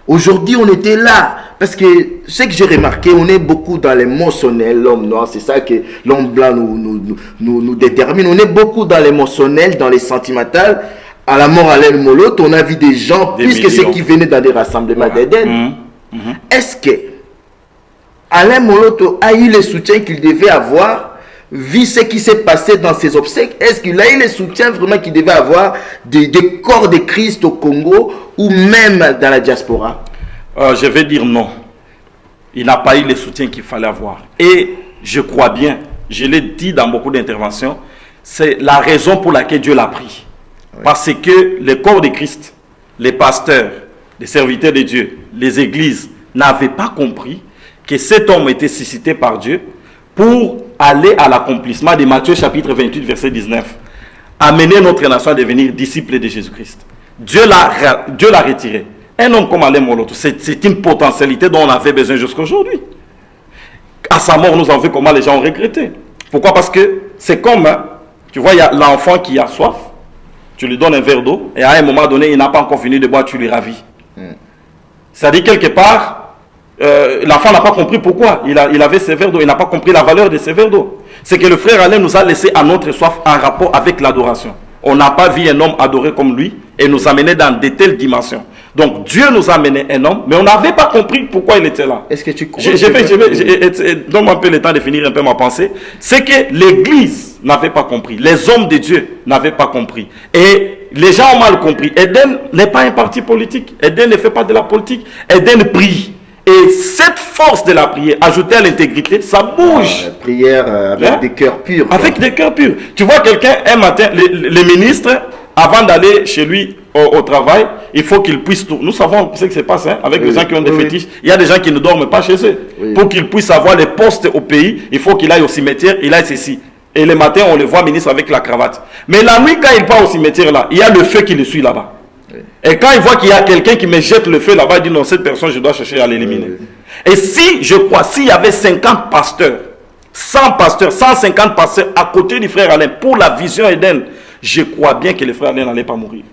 Aujourd'hui, on était là. Parce que ce que j'ai remarqué, on est beaucoup dans l'émotionnel, l'homme noir, c'est ça que l'homme blanc nous détermine. On est beaucoup dans l'émotionnel, dans les sentimentales. À la mort Alain Moloto, on a vu des gens, plus que ceux qui venaient dans des rassemblements d'Éden. Est-ce que Alain Moloto a eu le soutien qu'il devait avoir, vu ce qui s'est passé dans ses obsèques? Est-ce qu'il a eu le soutien vraiment qu'il devait avoir des corps de Christ au Congo ou même dans la diaspora? Je vais dire non. Il n'a pas eu le soutien qu'il fallait avoir. Et je crois bien, je l'ai dit dans beaucoup d'interventions, c'est la raison pour laquelle Dieu l'a pris. Oui. Parce que le corps de Christ, les pasteurs, les serviteurs de Dieu, les églises n'avaient pas compris que cet homme était suscité par Dieu pour aller à l'accomplissement de Matthieu chapitre 28 verset 19. Amener notre nation à devenir disciple de Jésus-Christ. Dieu l'a retiré. Un homme comme Alain Moloto, c'est une potentialité dont on avait besoin jusqu'à aujourd'hui. À sa mort, nous avons vu comment les gens ont regretté. Pourquoi? Parce que c'est comme, tu vois, il y a l'enfant qui a soif, tu lui donnes un verre d'eau, et à un moment donné, il n'a pas encore fini de boire, tu lui ravis. C'est-à-dire, quelque part, l'enfant n'a pas compris pourquoi il avait ces verres d'eau, il n'a pas compris la valeur de ces verres d'eau. C'est que le frère Alain nous a laissé à notre soif en rapport avec l'adoration. On n'a pas vu un homme adoré comme lui et nous amener dans de telles dimensions. Donc Dieu nous a amené un homme, mais on n'avait pas compris pourquoi il était là. Est-ce que tu crois? Donne-moi un peu le temps de finir un peu ma pensée. C'est que l'Église n'avait pas compris, les hommes de Dieu n'avaient pas compris. Et les gens ont mal compris. Eden n'est pas un parti politique. Eden ne fait pas de la politique. Eden prie. Et cette force de la prière, ajoutée à l'intégrité, ça bouge. La prière avec des cœurs purs. Avec des cœurs purs. Tu vois quelqu'un, un matin, le ministre, avant d'aller chez lui au travail, il faut qu'il puisse tout. Nous savons ce qui se passe avec les gens qui ont des fétiches. Il y a des gens qui ne dorment pas chez eux. Pour qu'ils puissent avoir les postes au pays, il faut qu'il aille au cimetière, il aille ceci. Et le matin, on le voit ministre avec la cravate. Mais la nuit, quand il part au cimetière là, il y a le feu qui le suit là-bas. Et quand il voit qu'il y a quelqu'un qui me jette le feu là-bas, il dit non, cette personne, je dois chercher à l'éliminer. Et si, je crois, s'il y avait 50 pasteurs 100 pasteurs, 150 pasteurs à côté du frère Alain pour la vision Eden, je crois bien que le frère Alain n'allait pas mourir.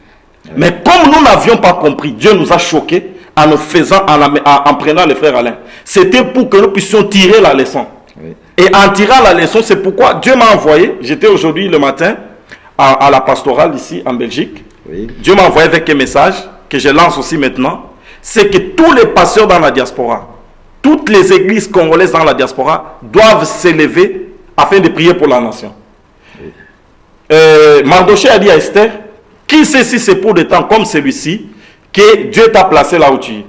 Mais comme nous n'avions pas compris, Dieu nous a choqués en nous faisant, en prenant le frère Alain. C'était pour que nous puissions tirer la leçon. Oui. Et en tirant la leçon, c'est pourquoi Dieu m'a envoyé. J'étais aujourd'hui le matin à la pastorale ici en Belgique. Oui. Dieu m'a envoyé avec un message que je lance aussi maintenant. C'est que tous les pasteurs dans la diaspora, toutes les églises congolaises dans la diaspora doivent s'élever afin de prier pour la nation. Oui. Mardoché a dit à Esther, qui sait si c'est pour des temps comme celui-ci que Dieu t'a placé là où tu es.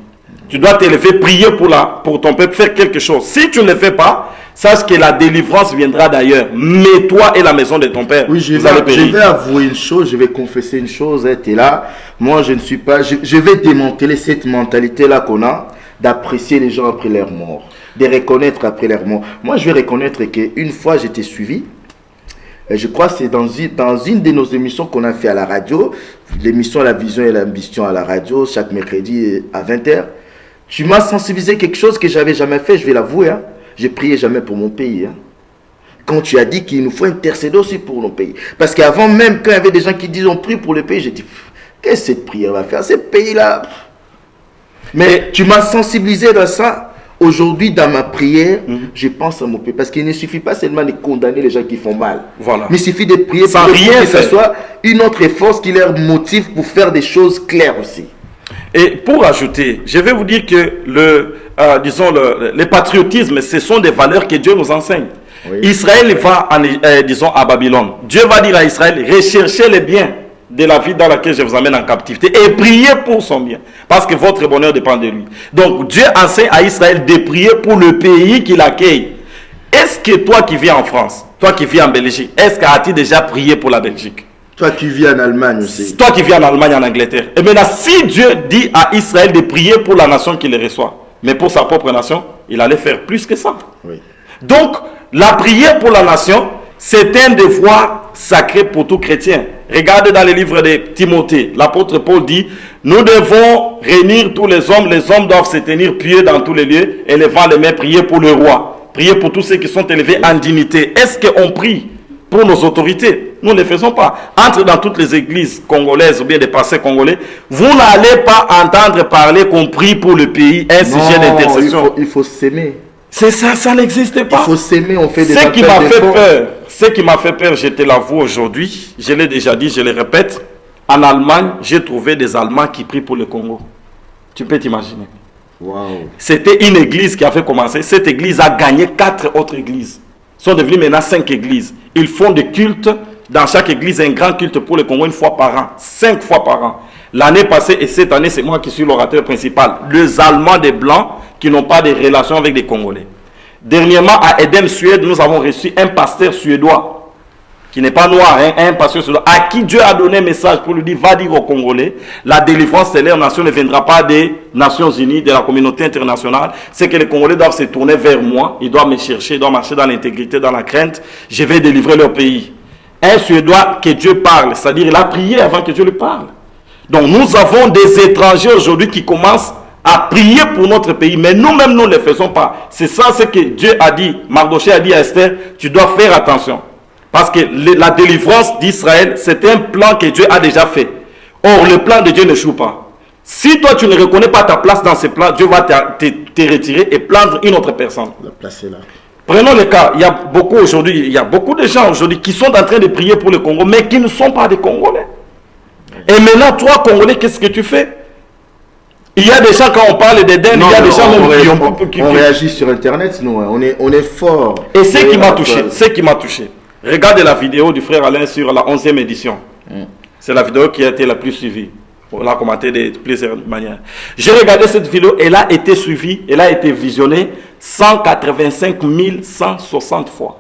Tu dois t'élever, prier pour ton peuple, faire quelque chose. Si tu ne le fais pas, sache que la délivrance viendra d'ailleurs. Mais toi et la maison de ton père, oui, je vais avouer une chose, je vais confesser une chose. Tu es là, moi je ne suis pas... Je vais démanteler cette mentalité-là qu'on a d'apprécier les gens après leur mort, de reconnaître après leur mort. Moi je vais reconnaître qu'une fois j'étais suivi, je crois que c'est dans une de nos émissions qu'on a fait à la radio, l'émission La Vision et l'Ambition à la radio, chaque mercredi à 20h. Tu m'as sensibilisé quelque chose que j'avais jamais fait, je vais l'avouer. Hein. Je priais jamais pour mon pays. Hein. Quand tu as dit qu'il nous faut intercéder aussi pour nos pays. Parce qu'avant même, quand il y avait des gens qui disaient on prie pour le pays, j'ai dit, qu'est-ce que cette prière va faire, ces pays-là? Mais tu m'as sensibilisé dans ça. Aujourd'hui, dans ma prière, je pense à mon pays. Parce qu'il ne suffit pas seulement de condamner les gens qui font mal. Voilà. Mais il suffit de prier sans rien que ce soit une autre force qui leur motive pour faire des choses claires aussi. Et pour ajouter, je vais vous dire que le patriotisme, ce sont des valeurs que Dieu nous enseigne. Oui. Israël va, à Babylone. Dieu va dire à Israël, recherchez les biens de la vie dans laquelle je vous amène en captivité et priez pour son bien. Parce que votre bonheur dépend de lui. Donc Dieu enseigne à Israël de prier pour le pays qu'il accueille. Est-ce que toi qui vis en France, toi qui vis en Belgique, est-ce qu'as-tu déjà prié pour la Belgique? Toi qui vis en Allemagne aussi. Toi qui vis en Allemagne, en Angleterre. Et maintenant, si Dieu dit à Israël de prier pour la nation qui les reçoit, mais pour sa propre nation, il allait faire plus que ça. Oui. Donc, la prière pour la nation, c'est un devoir sacré pour tout chrétien. Regardez dans les livres de Timothée, l'apôtre Paul dit, nous devons réunir tous les hommes doivent se tenir pieux dans tous les lieux, et levant les mains, prier pour le roi, prier pour tous ceux qui sont élevés en dignité. Est-ce qu'on prie pour nos autorités? Nous ne le faisons pas. Entre dans toutes les églises congolaises ou bien des pasteurs congolais, vous n'allez pas entendre parler qu'on prie pour le pays, un sujet d'intercession. Il faut s'aimer. C'est ça, ça n'existe pas. Il faut s'aimer, on fait des Ce qui m'a fait peur, ce qui m'a fait peur, je te l'avoue aujourd'hui, je l'ai déjà dit, je le répète, en Allemagne, j'ai trouvé des Allemands qui prient pour le Congo. Tu peux t'imaginer. Wow. C'était une église qui avait commencé. Cette église a gagné 4 autres églises. Ils sont devenus maintenant 5 églises. Ils font des cultes. Dans chaque église, un grand culte pour le Congo une fois par an. 5 fois par an. L'année passée et cette année, c'est moi qui suis l'orateur principal. Les Allemands des Blancs qui n'ont pas de relations avec les Congolais. Dernièrement, à Eden, Suède, nous avons reçu un pasteur suédois qui n'est pas noir, hein, un pasteur suédois, à qui Dieu a donné un message pour lui dire, va dire aux Congolais, la délivrance de leur nation ne viendra pas des Nations Unies, de la communauté internationale. C'est que les Congolais doivent se tourner vers moi, ils doivent me chercher, ils doivent marcher dans l'intégrité, dans la crainte. Je vais délivrer leur pays. Un Suédois que Dieu parle, c'est-à-dire il a prié avant que Dieu lui parle. Donc nous avons des étrangers aujourd'hui qui commencent à prier pour notre pays, mais nous-mêmes nous ne le faisons pas. C'est ça ce que Dieu a dit, Mardoché a dit à Esther, tu dois faire attention. Parce que la délivrance d'Israël, c'est un plan que Dieu a déjà fait. Or, le plan de Dieu ne choue pas. Si toi tu ne reconnais pas ta place dans ce plan, Dieu va te retirer et prendre une autre personne. La placer là. Prenons le cas, il y a beaucoup de gens aujourd'hui qui sont en train de prier pour le Congo, mais qui ne sont pas des Congolais. Et maintenant, toi, Congolais, qu'est-ce que tu fais? Il y a des gens, quand on parle d'Éden, il y a des gens on réagit sur Internet, nous, on est fort. Et ce qui m'a touché, regardez la vidéo du frère Alain sur la 11e édition. C'est la vidéo qui a été la plus suivie. On l'a commenté de plusieurs manières. J'ai regardé cette vidéo, elle a été suivie, elle a été visionnée 185 160 fois.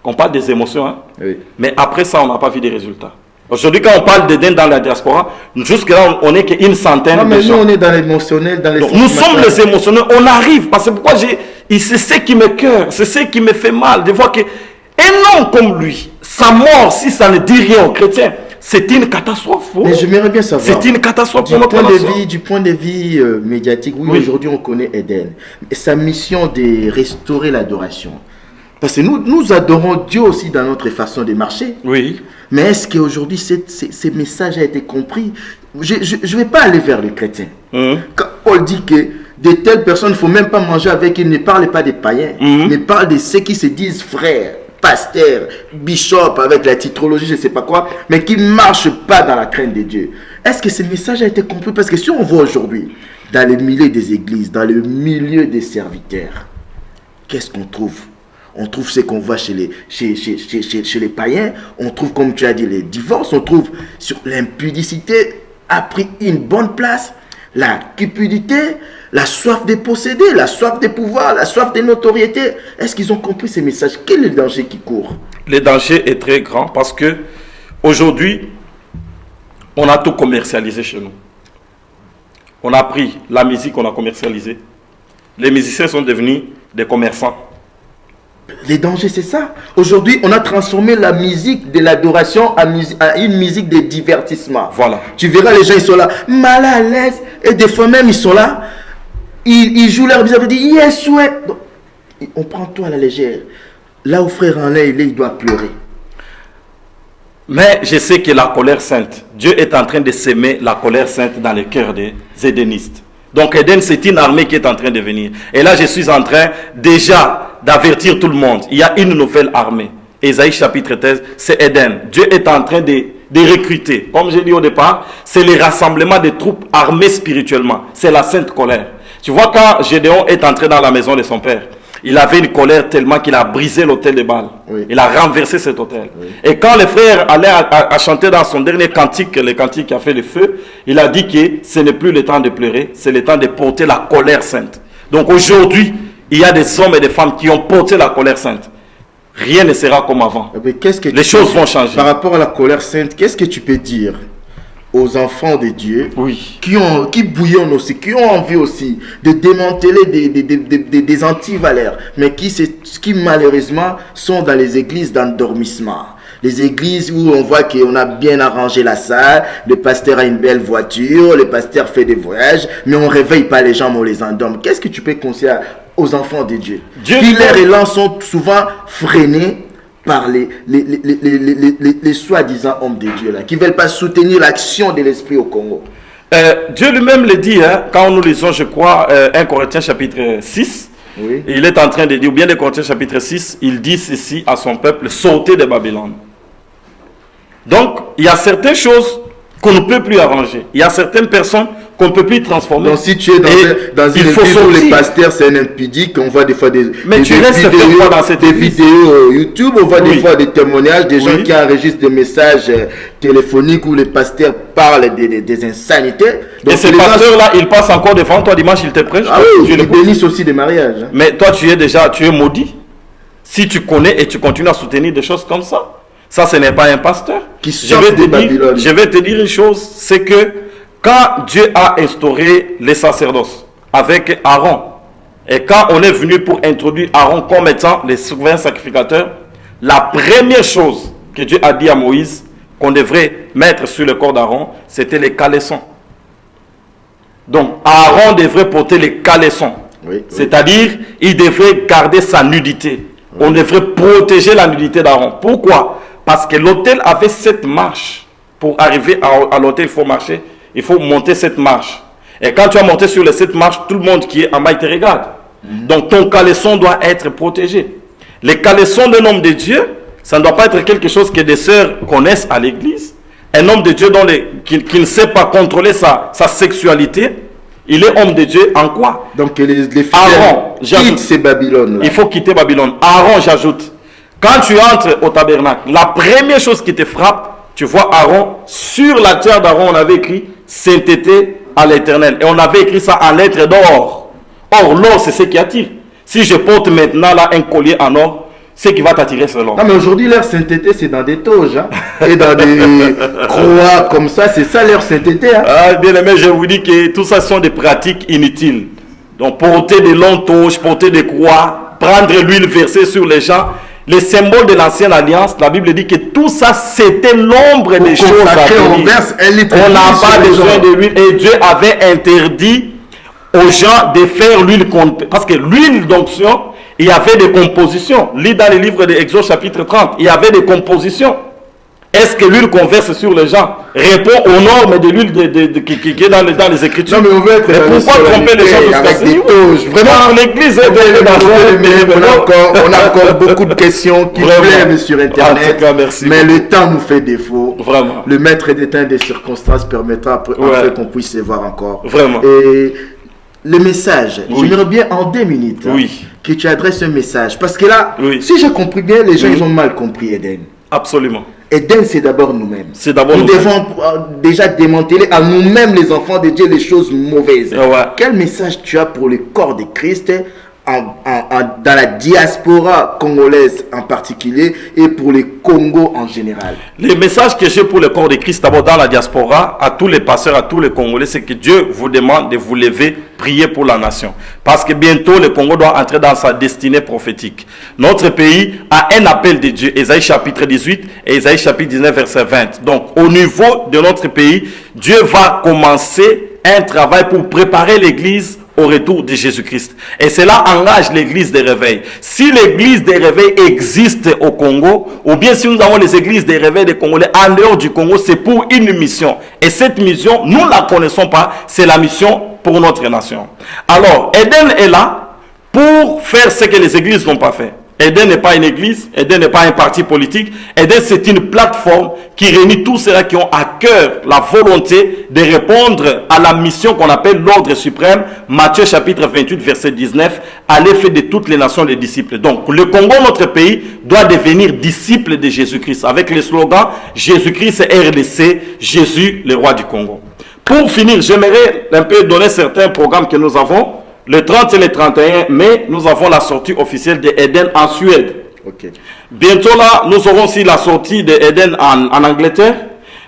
On parle des émotions, hein? Oui. Mais après ça, on n'a pas vu des résultats. Aujourd'hui, quand on parle d'Éden dans la diaspora, jusque-là, on n'est qu'une centaine de gens. Mais nous, on est dans l'émotionnel, dans les... Donc, nous sommes les émotionnels, on arrive, parce que pourquoi c'est ce qui me cœur, c'est ce qui me fait mal, de voir qu'un homme comme lui, sa mort, si ça ne dit rien aux chrétiens, c'est une catastrophe. Oh. Mais j'aimerais bien savoir. C'est une catastrophe pour notre nation. Du point de vue médiatique, oui. Aujourd'hui on connaît Eden. Et sa mission de restaurer l'adoration. Parce que nous adorons Dieu aussi dans notre façon de marcher. Oui. Mais est-ce qu'aujourd'hui, ce message a été compris? Je ne vais pas aller vers les chrétiens. Quand Paul dit que de telles personnes, il ne faut même pas manger avec, il ne parle pas des païens, mais parle de ceux qui se disent frères, pasteurs, bishops, avec la titrologie, je ne sais pas quoi, mais qui ne marchent pas dans la crainte de Dieu. Est-ce que ce message a été compris? Parce que si on voit aujourd'hui, dans le milieu des églises, dans le milieu des serviteurs, qu'est-ce qu'on trouve? On trouve ce qu'on voit chez les païens. On trouve, comme tu as dit, les divorces. On trouve sur l'impudicité a pris une bonne place. La cupidité, la soif de posséder, la soif de pouvoir, la soif de notoriété. Est-ce qu'ils ont compris ces messages? Quel est le danger qui court? Le danger est très grand parce que aujourd'hui, on a tout commercialisé chez nous. On a pris la musique, on a commercialisé. Les musiciens sont devenus des commerçants. Les dangers, c'est ça. Aujourd'hui, on a transformé la musique de l'adoration à une musique de divertissement. Voilà. Tu verras, les gens, ils sont là, mal à l'aise. Et des fois même, ils sont là. Ils jouent leur musique. Ils disent, yes, ouais. Donc, on prend tout à la légère. Là où frère en est, il doit pleurer. Mais je sais que la colère sainte, Dieu est en train de s'aimer la colère sainte dans le cœur des Édénistes. Donc Éden, c'est une armée qui est en train de venir. Et là, je suis en train déjà d'avertir tout le monde. Il y a une nouvelle armée. Ésaïe chapitre 13, c'est Éden. Dieu est en train de recruter. Comme j'ai dit au départ, c'est le rassemblement des troupes armées spirituellement. C'est la sainte colère. Tu vois, quand Gédéon est entré dans la maison de son père, il avait une colère tellement qu'il a brisé l'autel de Baal. Oui. Il a renversé cet autel. Oui. Et quand les frères allaient à chanter dans son dernier cantique, le cantique qui a fait le feu, il a dit que ce n'est plus le temps de pleurer, c'est le temps de porter la colère sainte. Donc aujourd'hui, il y a des hommes et des femmes qui ont porté la colère sainte. Rien ne sera comme avant. Les choses vont changer. Par rapport à la colère sainte, qu'est-ce que tu peux dire aux enfants de Dieu, oui, qui bouillonnent aussi, qui ont envie aussi de démanteler des antivaleurs, mais qui malheureusement sont dans les églises d'endormissement. Les églises où on voit qu'on a bien arrangé la salle, le pasteur a une belle voiture, le pasteur fait des voyages, mais on ne réveille pas les gens, mais on les endorme. Qu'est-ce que tu peux conseiller aux enfants de Dieu? Qui leurs élans sont souvent freinés par les soi-disant hommes de Dieu là, qui ne veulent pas soutenir l'action de l'Esprit au Congo. Dieu lui-même le dit, hein, quand nous lisons, je crois, 1 Corinthiens chapitre 6, oui, il est en train de dire, ou bien 2 Corinthiens chapitre 6, il dit ceci à son peuple, sortez de Babylone. Donc, il y a certaines choses qu'on ne peut plus arranger. Il y a certaines personnes qu'on ne peut plus transformer. Donc si tu es dans une église où les pasteurs c'est un impudique, on voit des fois des vidéos YouTube, on voit des fois des témoignages, des gens qui enregistrent des messages téléphoniques où les pasteurs parlent des insanités. Donc, et ces pasteurs-là, ils passent encore devant toi dimanche, ils te prêchent. Ah oui, ils bénissent aussi des mariages. Mais toi, tu es maudit. Si tu connais et tu continues à soutenir des choses comme ça, ça, ce n'est pas un pasteur. Je vais te dire une chose, c'est que quand Dieu a instauré les sacerdoces avec Aaron, et quand on est venu pour introduire Aaron comme étant les souverains sacrificateurs, la première chose que Dieu a dit à Moïse qu'on devrait mettre sur le corps d'Aaron, c'était les caleçons. Donc Aaron devrait porter les caleçons. Oui, c'est-à-dire, il devrait garder sa nudité. Oui. On devrait protéger la nudité d'Aaron. Pourquoi? Parce que l'autel avait 7 marches. Pour arriver à l'autel, il faut marcher. Il faut monter cette marche. Et quand tu as monté sur les 7 marches, tout le monde qui est en bas, il te regarde. Donc ton caleçon doit être protégé. Les caleçons d'un homme de Dieu, ça ne doit pas être quelque chose que des sœurs connaissent à l'église. Un homme de Dieu qui ne sait pas contrôler sa sexualité, il est homme de Dieu en quoi? Donc les Aaron, quitte ces Babylone. Il faut quitter Babylone. Aaron, j'ajoute. Quand tu entres au tabernacle, la première chose qui te frappe, tu vois Aaron, sur la terre d'Aaron, on avait écrit sainteté à l'Éternel. Et on avait écrit ça en lettres d'or. Or, l'or, c'est ce qui attire. Si je porte maintenant là un collier en or, ce qui va t'attirer, c'est l'or. Non, mais aujourd'hui, leur sainteté, c'est dans des toges. Hein, et dans des croix comme ça, c'est ça leur sainteté. Hein. Ah, bien aimé, je vous dis que tout ça sont des pratiques inutiles. Donc, porter des longues toges, porter des croix, prendre l'huile versée sur les gens, les symboles de l'ancienne alliance, la Bible dit que tout ça c'était l'ombre des choses à venir. On n'a pas besoin de l'huile et Dieu avait interdit aux gens de faire l'huile parce que l'huile d'onction, il y avait des compositions. Lis dans les livres d'Exode chapitre 30, il y avait des compositions. Est-ce que l'huile qu'on verse sur les gens répond aux normes de l'huile qui est dans les Écritures? Non, mais on veut être pourquoi tromper les gens jusqu'à ce niveau? Vraiment, l'Église est on a encore beaucoup de questions qui pleuvent sur Internet. Cas, merci mais beaucoup. Le temps nous fait défaut. Vraiment. Le maître des temps et des circonstances permettra après qu'on puisse les voir encore. Vraiment. Et le message, j'aimerais bien en 2 minutes que tu adresses un message. Parce que là, si j'ai compris bien, les gens ils ont mal compris Eden. Absolument. Eden, c'est d'abord nous-mêmes. C'est d'abord nous devons déjà démanteler à nous-mêmes, les enfants de Dieu, les choses mauvaises. Quel message tu as pour le corps de Christ dans la diaspora congolaise en particulier et pour le Congo en général? Les messages que j'ai pour le corps de Christ, d'abord dans la diaspora, à tous les pasteurs, à tous les Congolais, c'est que Dieu vous demande de vous lever, prier pour la nation. Parce que bientôt, le Congo doit entrer dans sa destinée prophétique. Notre pays a un appel de Dieu, Ésaïe chapitre 18 et Ésaïe chapitre 19, verset 20. Donc, au niveau de notre pays, Dieu va commencer un travail pour préparer l'Église au retour de Jésus-Christ. Et cela engage l'église des réveils. Si l'église des réveils existe au Congo, ou bien si nous avons les églises des réveils des Congolais en dehors du Congo, c'est pour une mission. Et cette mission, nous ne la connaissons pas, c'est la mission pour notre nation. Alors, Eden est là pour faire ce que les églises n'ont pas fait. Eden n'est pas une église, Eden n'est pas un parti politique. Eden, c'est une plateforme qui réunit tous ceux qui ont à cœur la volonté de répondre à la mission qu'on appelle l'ordre suprême. Matthieu chapitre 28, verset 19, à l'effet de toutes les nations, les disciples. Donc, le Congo, notre pays, doit devenir disciple de Jésus-Christ. Avec le slogan, Jésus-Christ RDC, Jésus, le roi du Congo. Pour finir, j'aimerais un peu donner certains programmes que nous avons. Le 30 et le 31 mai, nous avons la sortie officielle de Eden en Suède. Bientôt là, nous aurons aussi la sortie de Eden en Angleterre.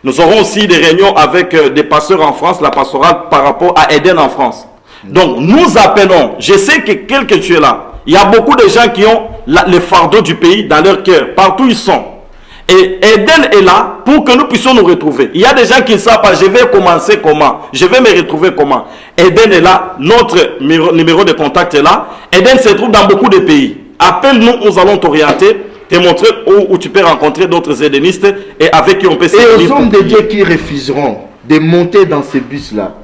Nous aurons aussi des réunions avec des pasteurs en France, la pastorale par rapport à Eden en France. Donc, nous appelons, je sais que quel que tu es là, il y a beaucoup de gens qui ont le fardeau du pays dans leur cœur, partout ils sont. Et Eden est là pour que nous puissions nous retrouver. Il y a des gens qui ne savent pas, je vais commencer comment, je vais me retrouver comment. Eden est là, notre numéro de contact est là. Eden se trouve dans beaucoup de pays. Appelle-nous, nous allons t'orienter, te montrer où tu peux rencontrer d'autres édenistes et avec qui on peut s'aider. Et aux hommes de Dieu qui refuseront de monter dans ces bus-là,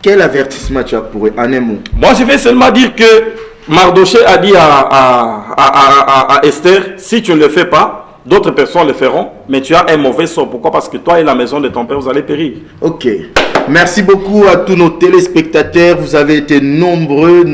quel avertissement tu as pour eux en un mot? Moi, je vais seulement dire que Mardoché a dit à Esther, si tu ne le fais pas, d'autres personnes le feront, mais tu as un mauvais sort. Pourquoi? Parce que toi et la maison de ton père, vous allez périr. Ok. Merci beaucoup à tous nos téléspectateurs. Vous avez été nombreux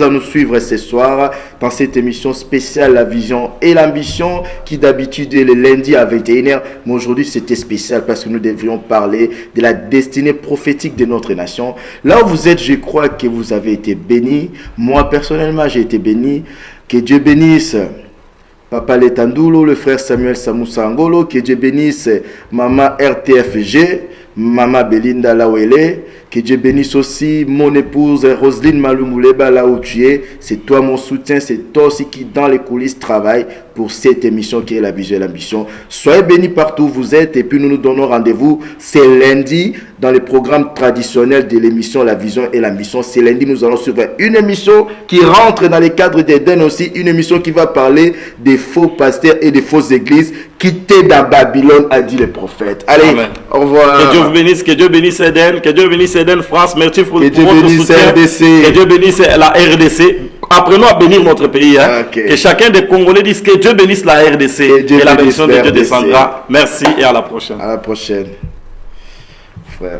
à nous suivre ce soir dans cette émission spéciale La Vision et l'Ambition qui d'habitude est le lundi à 21h. Mais aujourd'hui, c'était spécial parce que nous devrions parler de la destinée prophétique de notre nation. Là où vous êtes, je crois que vous avez été bénis. Moi, personnellement, j'ai été béni. Que Dieu bénisse Papa Letandulo, le frère Samuel Samoussa Angolo, que Dieu bénisse Maman RTFG, Maman Belinda Lawele, que Dieu bénisse aussi mon épouse Roselyne Malumuleba là où tu es. C'est toi mon soutien, c'est toi aussi qui dans les coulisses travaille pour cette émission qui est La Vision et l'Ambition. Soyez bénis partout où vous êtes et puis nous nous donnons rendez-vous. C'est lundi dans les programmes traditionnels de l'émission La Vision et l'Ambition. C'est lundi, nous allons suivre une émission qui rentre dans les cadres d'Eden aussi, une émission qui va parler des faux pasteurs et des fausses églises quittées dans Babylone, a dit le prophète. Allez, amen. Au revoir. Que Dieu vous bénisse, que Dieu bénisse Eden, que Dieu bénisse Eden France. Merci pour votre soutien. Que Dieu bénisse la RDC. Apprenons à bénir notre pays. Hein. Okay. Que chacun des Congolais dise que Dieu bénisse la RDC et la bénédiction de Dieu descendra. Merci et à la prochaine. À la prochaine. Frère.